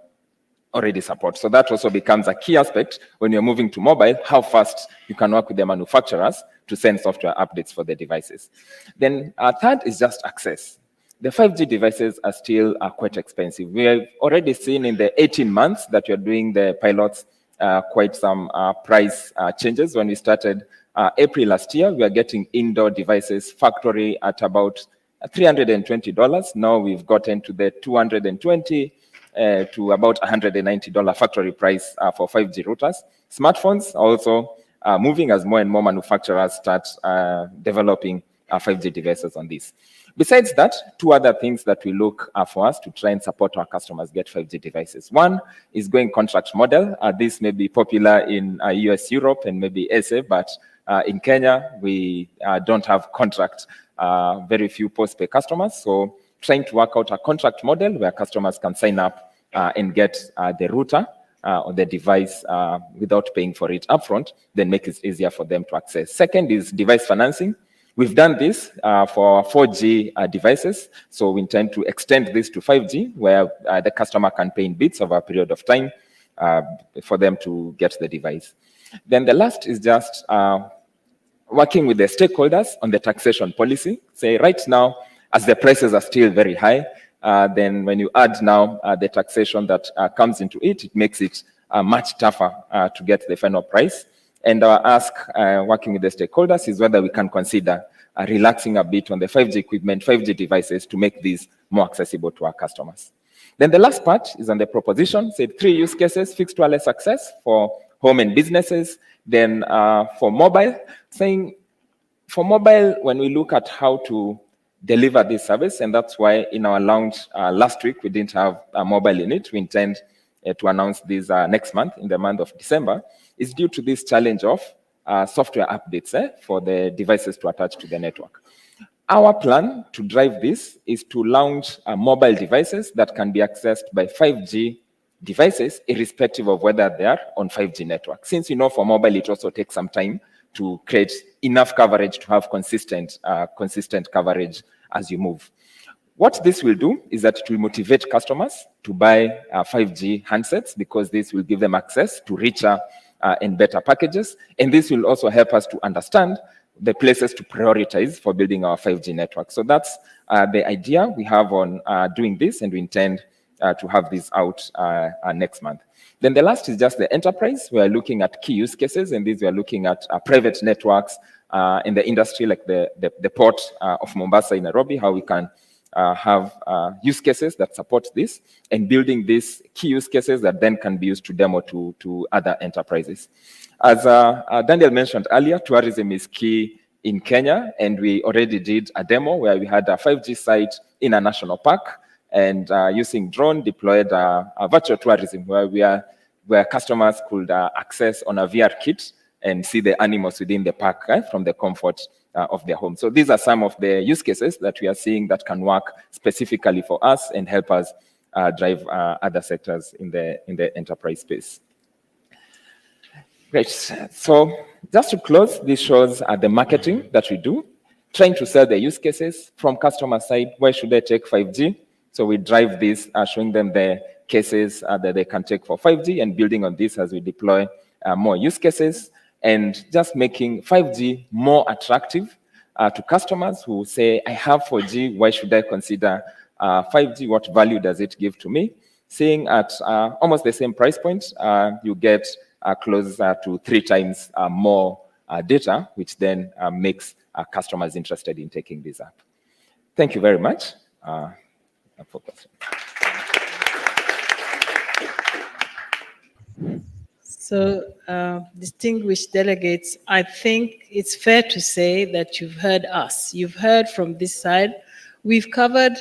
already support. So that also becomes a key aspect when you're moving to mobile, how fast you can work with the manufacturers to send software updates for the devices. Then third is just access. The 5G devices are still quite expensive. We have already seen in the 18 months that you're doing the pilots quite some price changes. When we started April last year, we are getting indoor devices factory at about $320. Now we've gotten to the $220 to about $190 factory price for 5G routers. Smartphones are also moving as more and more manufacturers start developing 5G devices on this. Besides that, two other things that we look for us to try and support our customers get 5G devices. One is going contract model. This may be popular in US, Europe, and maybe SA, but in Kenya, we don't have contract, very few post-pay customers. So trying to work out a contract model where customers can sign up and get the router or the device without paying for it upfront, then make it easier for them to access. Second is device financing. We've done this for 4G devices, so we intend to extend this to 5G, where the customer can pay in bits over a period of time for them to get the device. Then the last is just working with the stakeholders on the taxation policy. Say right now, as the prices are still very high, then when you add now the taxation that comes into it, it makes it much tougher to get the final price. And our ask, working with the stakeholders, is whether we can consider relaxing a bit on the 5G equipment, 5G devices to make these more accessible to our customers. Then the last part is on the proposition, said 3 use cases, fixed wireless access for home and businesses. Then for mobile, saying for mobile, when we look at how to deliver this service, and that's why in our launch last week, we didn't have a mobile in it. We intend to announce this next month, in the month of December, is due to this challenge of software updates for the devices to attach to the network. Our plan to drive this is to launch mobile devices that can be accessed by 5G devices, irrespective of whether they are on 5G network. Since you know for mobile, it also takes some time to create enough coverage to have consistent coverage as you move. What this will do is that it will motivate customers to buy 5G handsets, because this will give them access to richer and better packages. And this will also help us to understand the places to prioritize for building our 5G network. So that's the idea we have on doing this, and we intend to have this out next month. Then the last is just the enterprise. We are looking at key use cases, and these we are looking at private networks in the industry, like the port of Mombasa in Nairobi, how we can have use cases that support this, and building these key use cases that then can be used to demo to other enterprises. As Daniel mentioned earlier, tourism is key in Kenya, and we already did a demo where we had a 5G site in a national park, and using drone deployed a virtual tourism where customers could access on a VR kit and see the animals within the park from the comfort of their home. So these are some of the use cases that we are seeing that can work specifically for us and help us drive other sectors in the enterprise space. Great. So just to close, this shows the marketing that we do, trying to sell the use cases from customer side. Why should they take 5G? So we drive this, showing them the cases that they can take for 5G, and building on this as we deploy more use cases, and just making 5G more attractive to customers who say, I have 4G, why should I consider 5G? What value does it give to me? Seeing at almost the same price point, you get closer to 3 times more data, which then makes customers interested in taking this up. Thank you very much. So, distinguished delegates, I think it's fair to say that you've heard us. You've heard from this side. We've covered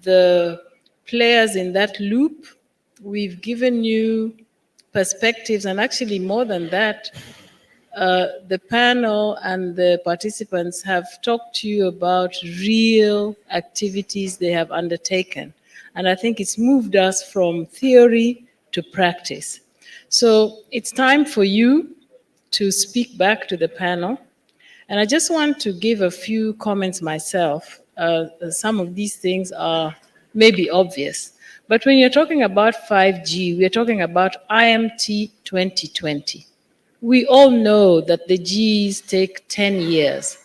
the players in that loop. We've given you perspectives, and actually more than that, the panel and the participants have talked to you about real activities they have undertaken. And I think it's moved us from theory to practice. So it's time for you to speak back to the panel. And I just want to give a few comments myself. Some of these things are maybe obvious. But when you're talking about 5G, we're talking about IMT 2020. We all know that the Gs take 10 years.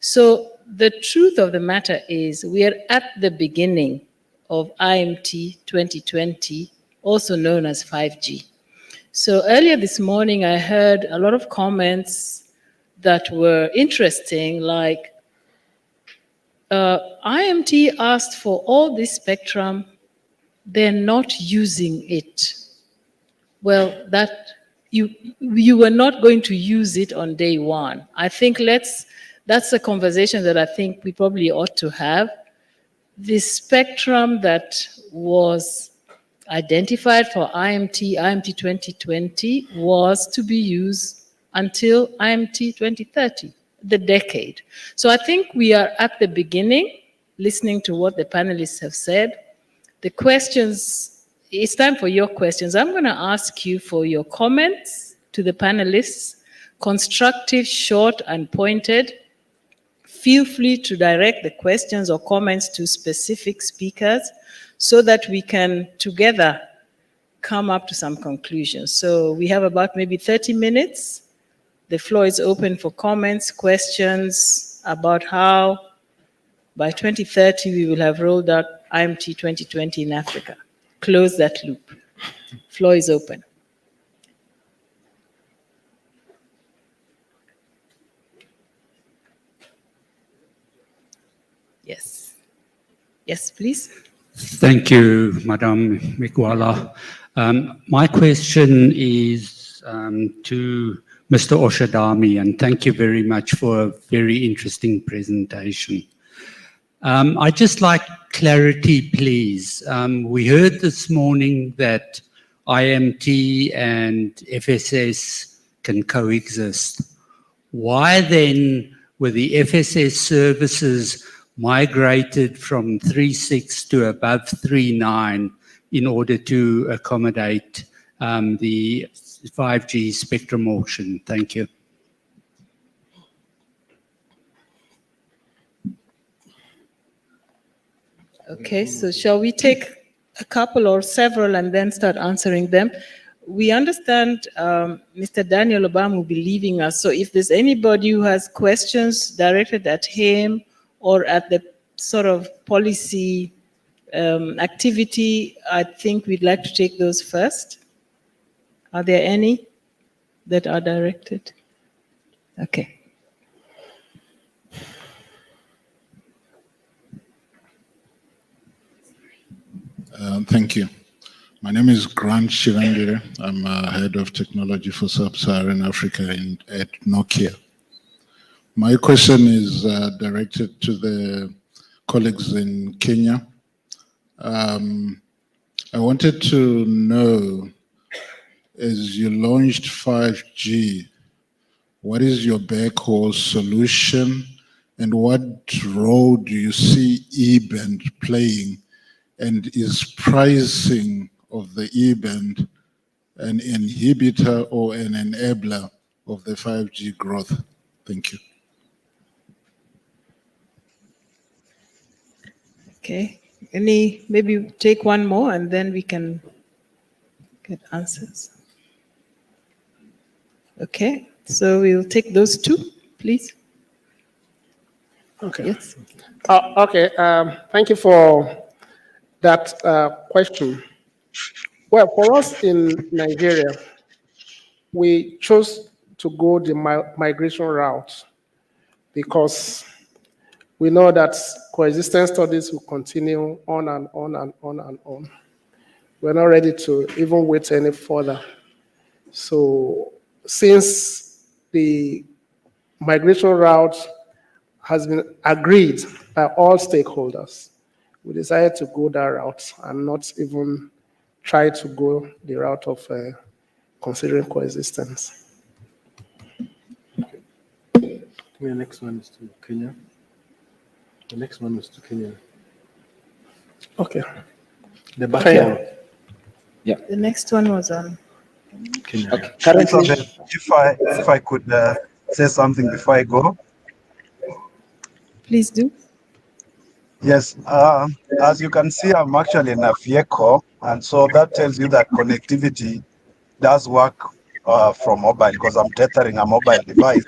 So the truth of the matter is we are at the beginning of IMT 2020, also known as 5G. So earlier this morning, I heard a lot of comments that were interesting, like IMT asked for all this spectrum, they're not using it. Well, that you were not going to use it on day one. I think that's a conversation that I think we probably ought to have. The spectrum that was identified for IMT 2020 was to be used until IMT 2030, the decade. So I think we are at the beginning, listening to what the panelists have said. The questions, it's time for your questions. I'm going to ask you for your comments to the panelists, constructive, short, and pointed. Feel free to direct the questions or comments to specific speakers so that we can together come up to some conclusions. So we have about maybe 30 minutes The floor is open for comments, questions about how by 2030 we will have rolled out IMT 2020 in Africa. Close that loop. Floor is open. Yes. Yes, please. Thank you, Madam Mikwala. My question is to Mr. Oshadami, and thank you very much for a very interesting presentation. I'd just like clarity, please. We heard this morning that IMT and FSS can coexist. Why then were the FSS services migrated from 3.6 to above 3.9 in order to accommodate the 5G spectrum auction? Thank you. Okay, so shall we take a couple or several and then start answering them? We understand Mr. Daniel Obama will be leaving us, so if there's anybody who has questions directed at him or at the sort of policy activity, I think we'd like to take those first. Are there any that are directed? Okay. Thank you. My name is Grant Shivangire. I'm head of technology for Sub-Saharan Africa at Nokia. My question is directed to the colleagues in Kenya. I wanted to know, as you launched 5G, what is your backhaul solution and what role do you see E-band playing? And is pricing of the E-band an inhibitor or an enabler of the 5G growth? Thank you. Okay. Maybe take one more and then we can get answers. Okay, so we'll take those two, please. Okay. Yes. Okay. Thank you for that question. Well, for us in Nigeria, we chose to go the migration route because we know that coexistence studies will continue on and on and on and on. We're not ready to even wait any further. So since the migration route has been agreed by all stakeholders, we decided to go that route and not even try to go the route of considering coexistence. The next one is to Kenya. The next one is to Kenya. Okay. The back one. Yeah. The next one was on Kenya. Okay. Currently, if I could say something before I go. Please do. Yes, as you can see, I'm actually in a vehicle, and so that tells you that connectivity does work from mobile because I'm tethering a mobile device.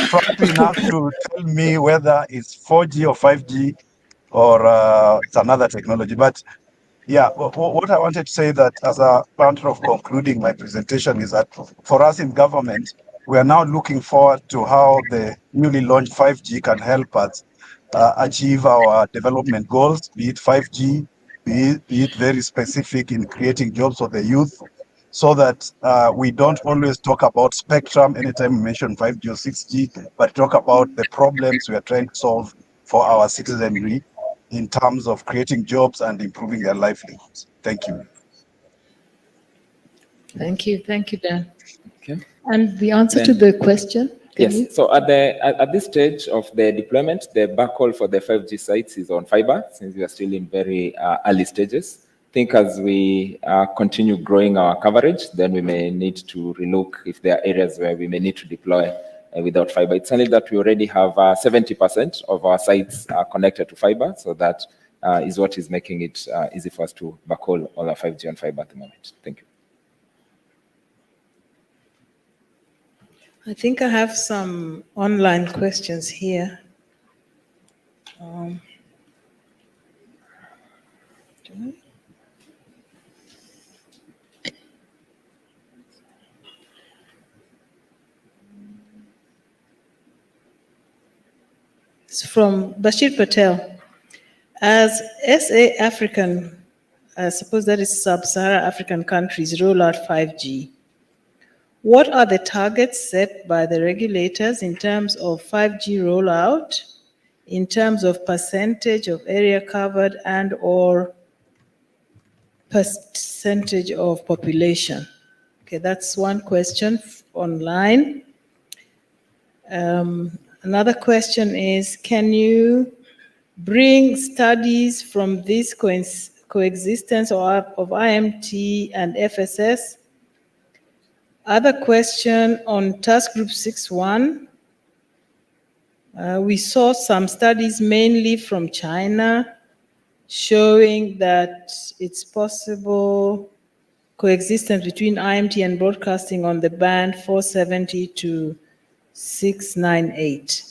Probably enough to tell me whether it's 4G or 5G or it's another technology. But yeah, what I wanted to say that as a part of concluding my presentation is that for us in government, we are now looking forward to how the newly launched 5G can help us achieve our development goals, be it 5G, be it very specific in creating jobs for the youth, so that we don't always talk about spectrum anytime we mention 5G or 6G, but talk about the problems we are trying to solve for our citizenry in terms of creating jobs and improving their livelihoods. Thank you. Thank you, Dan. okay. And the answer to the question? Yes. So at this stage of the deployment, the backhaul for the 5G sites is on fiber, since we are still in very early stages. I think as we continue growing our coverage, then we may need to relook if there are areas where we may need to deploy without fiber. It's only that we already have 70% of our sites connected to fiber, so that is what is making it easy for us to backhaul all our 5G on fiber at the moment. Thank you. I think I have some online questions here. It's from Bashir Patel. As SA African, I suppose that is sub-Saharan African countries roll out 5G, what are the targets set by the regulators in terms of 5G rollout, in terms of percentage of area covered and or percentage of population? Okay, that's one question online. Another question is, can you bring studies from this coexistence of IMT and FSS? Other question on task group 6.1. We saw some studies mainly from China showing that it's possible coexistence between IMT and broadcasting on the band 470 to 698.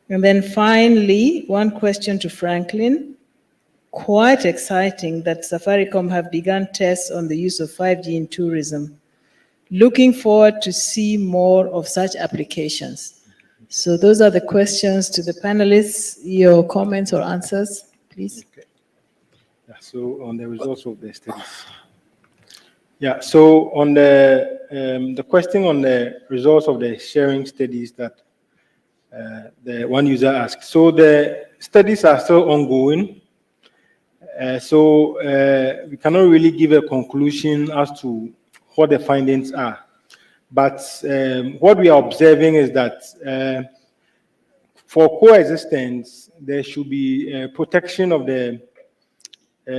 And then finally, one question to Franklin. Quite exciting that Safaricom have begun tests on the use of 5G in tourism. Looking forward to see more of such applications. So those are the questions to the panelists. Your comments or answers, please. Okay. Yeah, so on the results of the studies. Yeah, so on the question on the results of the sharing studies that the one user asked. So the studies are still ongoing. So we cannot really give a conclusion as to what the findings are. But what we are observing is that for coexistence, there should be protection of the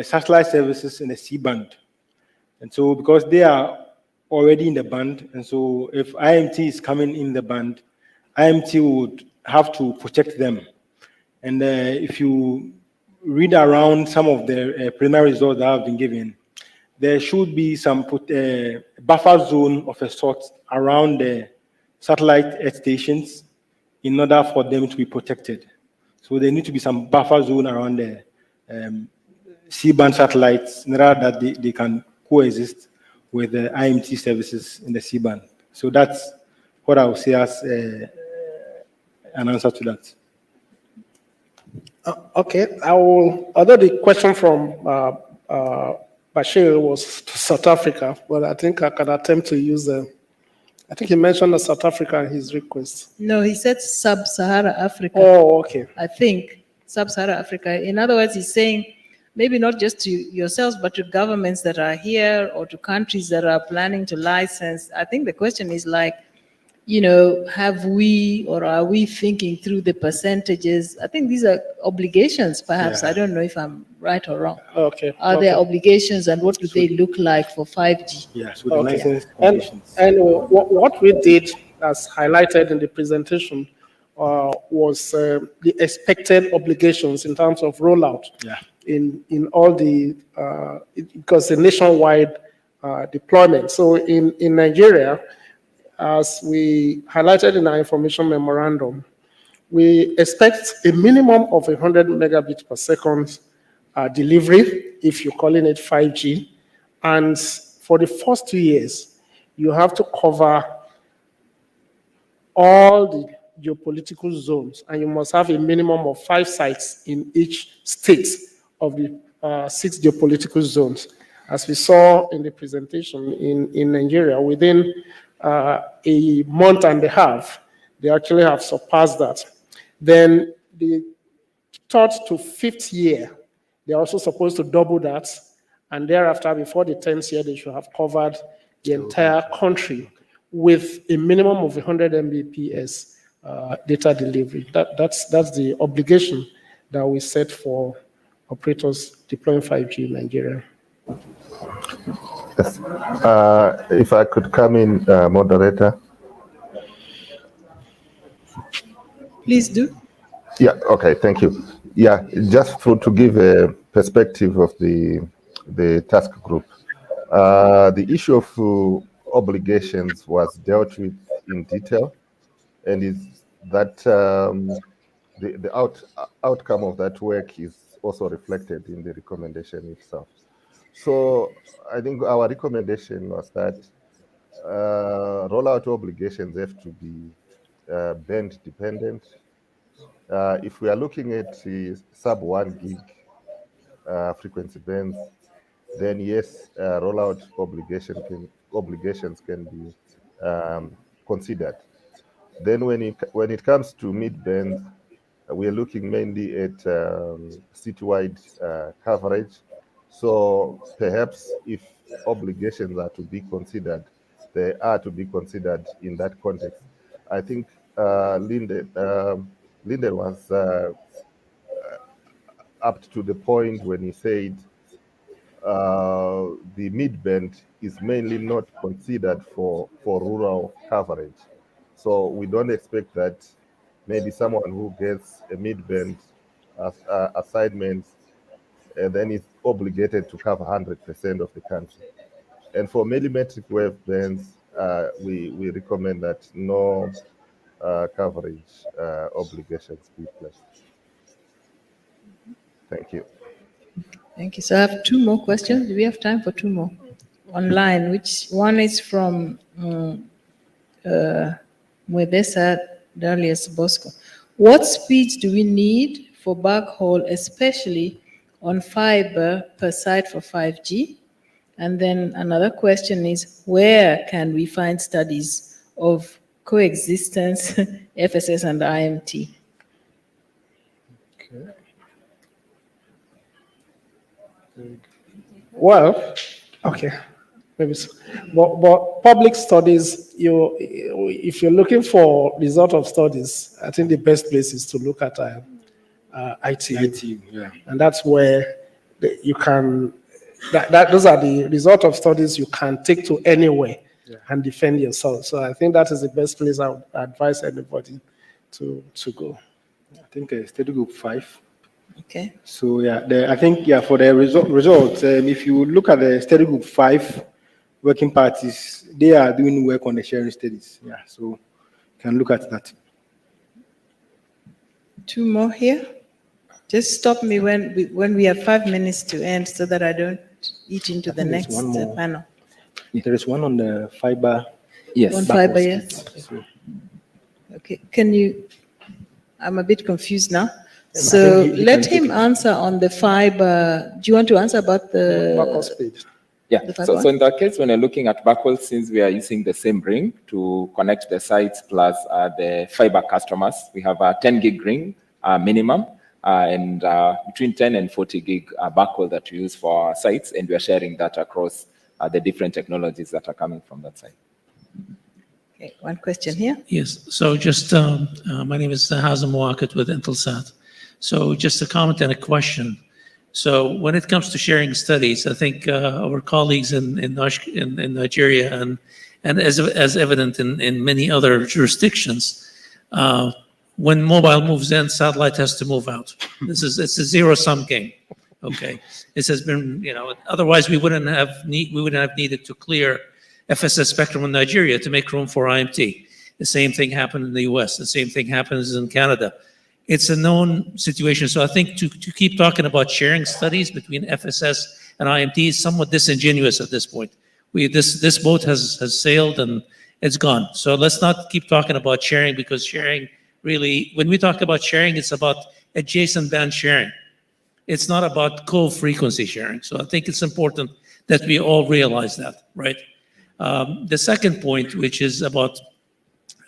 satellite services in the C-band. And so because they are already in the band, and so if IMT is coming in the band, IMT would have to protect them. And if you read around some of the preliminary results that have been given, there should be some buffer zone of a sort around the satellite earth stations in order for them to be protected. So there need to be some buffer zone around the C-band satellites in order that they can coexist with the IMT services in the C-band. So that's what I would say as an answer to that. Okay, I will, although the question from Bashir was to South Africa, but I think I can attempt to use I think he mentioned South Africa in his request. No, he said sub-Saharan Africa. Oh, okay. I think sub-Saharan Africa. In other words, he's saying maybe not just to yourselves, but to governments that are here or to countries that are planning to license. I think the question is like, you know, have we or are we thinking through the percentages? I think these are obligations, perhaps. Yeah. I don't know if I'm right or wrong. Okay. Are there obligations and what do they look like for 5G? Yeah, so the license conditions. And what we did, as highlighted in the presentation, was the expected obligations in terms of rollout. Yeah. In all the, because the nationwide deployment. So in Nigeria, as we highlighted in our information memorandum, we expect a minimum of 100 megabits per second delivery, if you're calling it 5G. And for the first 2 years, you have to cover all the geopolitical zones, and you must have a minimum of 5 sites in each state of the 6 geopolitical zones. As we saw in the presentation in Nigeria, within a month and a half, they actually have surpassed that. Then the 3rd to 5th year, they're also supposed to double that. And thereafter, before the 10th year, they should have covered the entire country with a minimum of 100 Mbps data delivery. That's the obligation that we set for operators deploying 5G in Nigeria. Yes. If I could come in, moderator. Please do. Yeah, okay, thank you. Yeah, just to give a perspective of the task group. The issue of obligations was dealt with in detail and is that the outcome of that work is also reflected in the recommendation itself. So I think our recommendation was that rollout obligations have to be band dependent. If we are looking at sub 1 gig frequency bands, then yes, rollout obligations can be considered. Then when it comes to mid bands, we are looking mainly at citywide coverage. So perhaps if obligations are to be considered, they are to be considered in that context. I think Lyndon was up to the point when he said the mid-band is mainly not considered for rural coverage. So we don't expect that maybe someone who gets a mid-band assignment then is obligated to cover 100% of the country. And for millimetric wave bands, we recommend that no coverage obligations be placed. Thank you. Thank you. So I have two more questions. Do we have time for two more? Online, which one is from Mwebesa Darius Bosco. What speeds do we need for backhaul, especially on fiber per site for 5G? And then another question is, where can we find studies of coexistence, FSS and IMT? Okay. Well, okay, maybe so. But public studies, if you're looking for result of studies, I think the best place is to look at ITU. Yeah. And that's where you can, those are the result of studies you can take to anywhere and defend yourself. So I think that is the best place I would advise anybody to go. I think study group 5. Okay. So yeah, I think for the results, if you look at the study group 5 working parties, they are doing work on the sharing studies. Yeah, so you can look at that. Two more here. Just stop me when we have 5 minutes to end, so that I don't eat into the next panel. There is one on the fiber. Yes. On fiber, yes. Okay. Can you? I'm a bit confused now. So let him answer on the fiber. Do you want to answer about the backhaul speed? Yeah, so in that case, when you're looking at backhaul, since we are using the same ring to connect the sites plus the fiber customers, we have a 10 gig ring minimum and between 10 and 40 gig backhaul that we use for our sites, and we are sharing that across the different technologies that are coming from that side. Okay, one question here. Yes, so just, my name is Hazem Wakat with Intelsat. So just a comment and a question. So when it comes to sharing studies, I think our colleagues in Nigeria and as evident in many other jurisdictions, when mobile moves in, satellite has to move out. It's a zero-sum game. Okay, this has been, otherwise we wouldn't have needed to clear FSS spectrum in Nigeria to make room for IMT. The same thing happened in the US. The same thing happens in Canada. It's a known situation. So I think to keep talking about sharing studies between FSS and IMT is somewhat disingenuous at this point. This boat has sailed and it's gone. So let's not keep talking about sharing, because sharing really, when we talk about sharing, it's about adjacent band sharing. It's not about co-frequency sharing. So I think it's important that we all realize that, right? The second point, which is about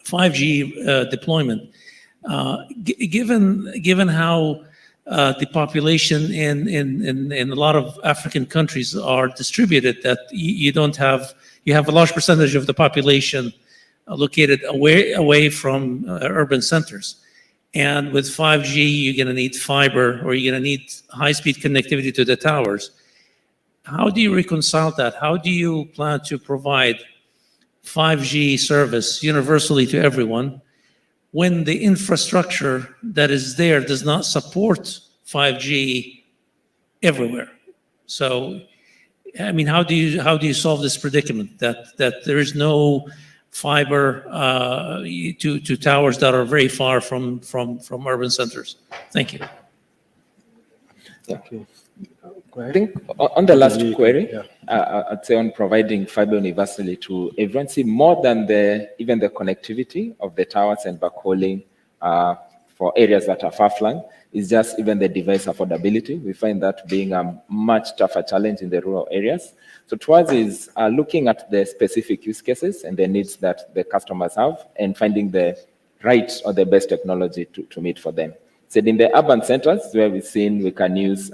5G deployment, given how the population in a lot of African countries are distributed, that you have a large percentage of the population located away from urban centers. And with 5G, you're going to need fiber, or you're going to need high-speed connectivity to the towers. How do you reconcile that? How do you plan to provide 5G service universally to everyone when the infrastructure that is there does not support 5G everywhere? So, I mean, how do you solve this predicament that there is no fiber to towers that are very far from urban centers? Thank you. Okay. I think on the last query, I'd say on providing fiber universally to everyone, see more than even the connectivity of the towers and backhauling for areas that are far-flung, is just even the device affordability. We find that being a much tougher challenge in the rural areas. So towards is looking at the specific use cases and the needs that the customers have and finding the right or the best technology to meet for them. So in the urban centers where we've seen we can use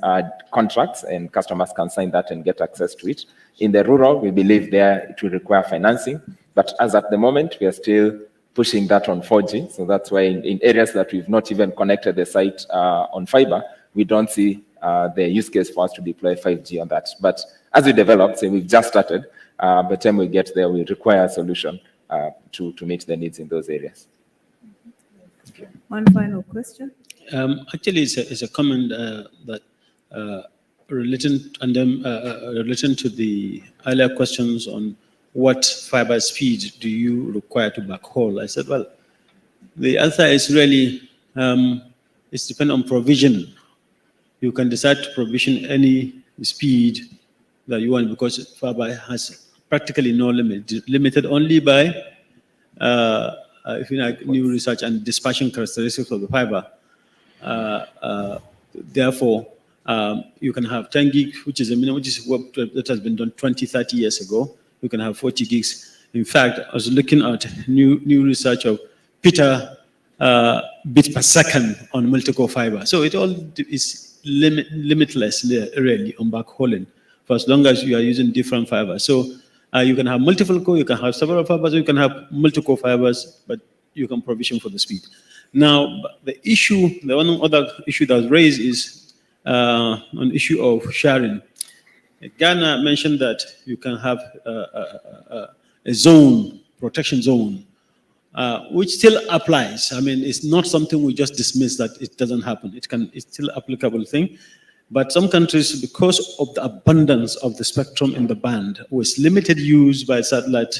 contracts and customers can sign that and get access to it. In the rural, we believe there it will require financing. But as at the moment, we are still pushing that on 4G. So that's why in areas that we've not even connected the site on fiber, we don't see the use case for us to deploy 5G on that. But as we develop, say we've just started, by the time we get there, we require a solution to meet the needs in those areas. One final question. Actually, it's a comment that relating to the earlier questions on what fiber speed do you require to backhaul. I said, well, the answer is really it's dependent on provision. You can decide to provision any speed that you want because fiber has practically no limit, limited only by if you like new research and dispatching characteristics of the fiber. Therefore, you can have 10 gig, which is a minimum, which is what that has been done 20, 30 years ago. You can have 40 gigs. In fact, I was looking at new research of bit per second on multi-core fiber. So it all is limitless, really, on backhauling, for as long as you are using different fibers. So you can have multiple core, you can have several fibers, you can have multi-core fibers, but you can provision for the speed. Now, the one other issue that was raised is an issue of sharing. Ghana mentioned that you can have a zone, protection zone, which still applies. I mean, it's not something we just dismiss that it doesn't happen. It's still an applicable thing. But some countries, because of the abundance of the spectrum in the band, with limited use by satellite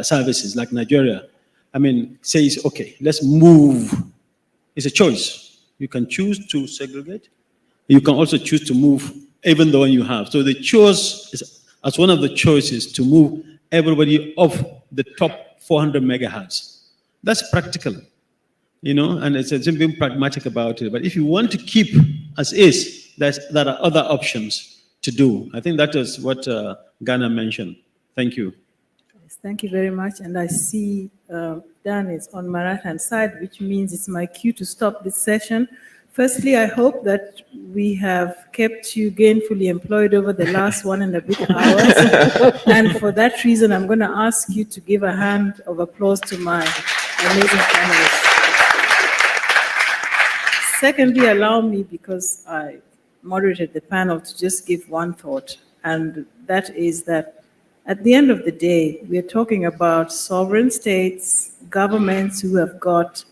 services like Nigeria, I mean, says, okay, let's move. It's a choice. You can choose to segregate. You can also choose to move even the one you have. So the choice is, as one of the choices, to move everybody off the top 400 megahertz. That's practical, and it's being pragmatic about it. But if you want to keep as is, there are other options to do. I think that is what Ghana mentioned. Thank you. Yes, thank you very much. And I see Dan is on my right-hand side, which means it's my cue to stop this session. Firstly, I hope that we have kept you gainfully employed over the last 1 and a bit hours. And for that reason, I'm going to ask you to give a hand of applause to my amazing panelists. Secondly, allow me, because I moderated the panel, to just give one thought. And that is that at the end of the day, we're talking about sovereign states, governments who have got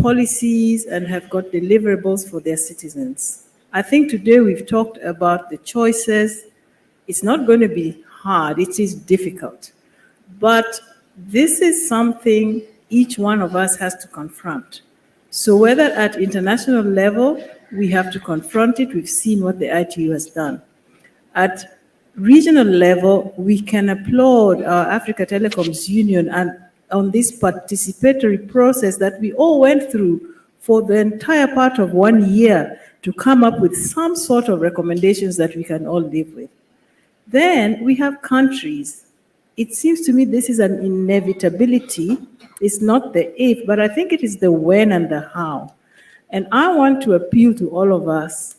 policies and have got deliverables for their citizens. I think today we've talked about the choices. It's not going to be hard, it is difficult. But this is something each one of us has to confront. So whether at international level, we have to confront it, we've seen what the ITU has done. At regional level, we can applaud our Africa Telecoms Union and on this participatory process that we all went through for the entire part of 1 year to come up with some sort of recommendations that we can all live with. Then we have countries. It seems to me this is an inevitability. It's not the if, but I think it is the when and the how. And I want to appeal to all of us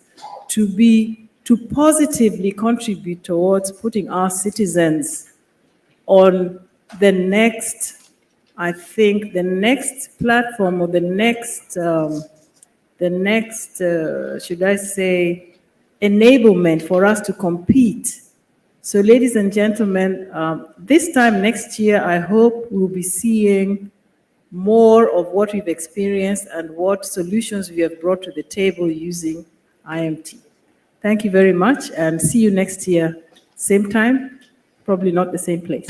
to positively contribute towards putting our citizens on the next, I think, the next platform or the next, should I say, enablement for us to compete. So ladies and gentlemen, this time next year, I hope we'll be seeing more of what we've experienced and what solutions we have brought to the table using IMT. Thank you very much and see you next year, same time. probably not the same place.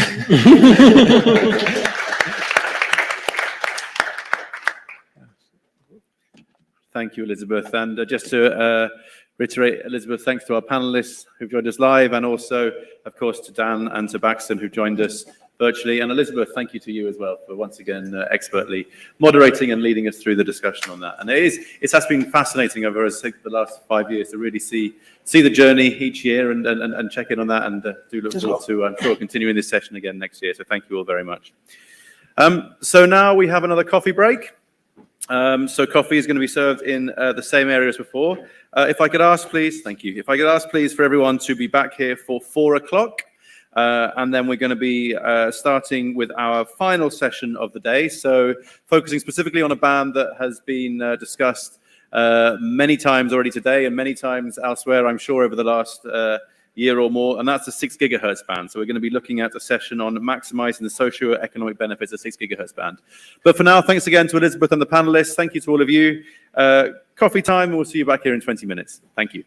Thank you, Elizabeth. And just to reiterate, Elizabeth, thanks to our panelists who've joined us live, and also, of course, to Dan and to Baxton who joined us virtually. And Elizabeth, thank you to you as well for once again expertly moderating and leading us through the discussion on that. And it has been fascinating over the last 5 years to really see the journey each year and check in on that, and do look forward to, I'm sure, continuing this session again next year. So thank you all very much. So now we have another coffee break. So coffee is going to be served in the same area as before. If I could ask, please, thank you. If I could ask, please, for everyone to be back here for 4 o'clock. And then we're going to be starting with our final session of the day. So focusing specifically on a band that has been discussed many times already today and many times elsewhere, I'm sure, over the last year or more, and that's the 6 gigahertz band. So we're going to be looking at a session on maximizing the socio-economic benefits of 6 gigahertz band. But for now, thanks again to Elizabeth and the panelists. Thank you to all of you. Coffee time, and we'll see you back here in 20 minutes. Thank you.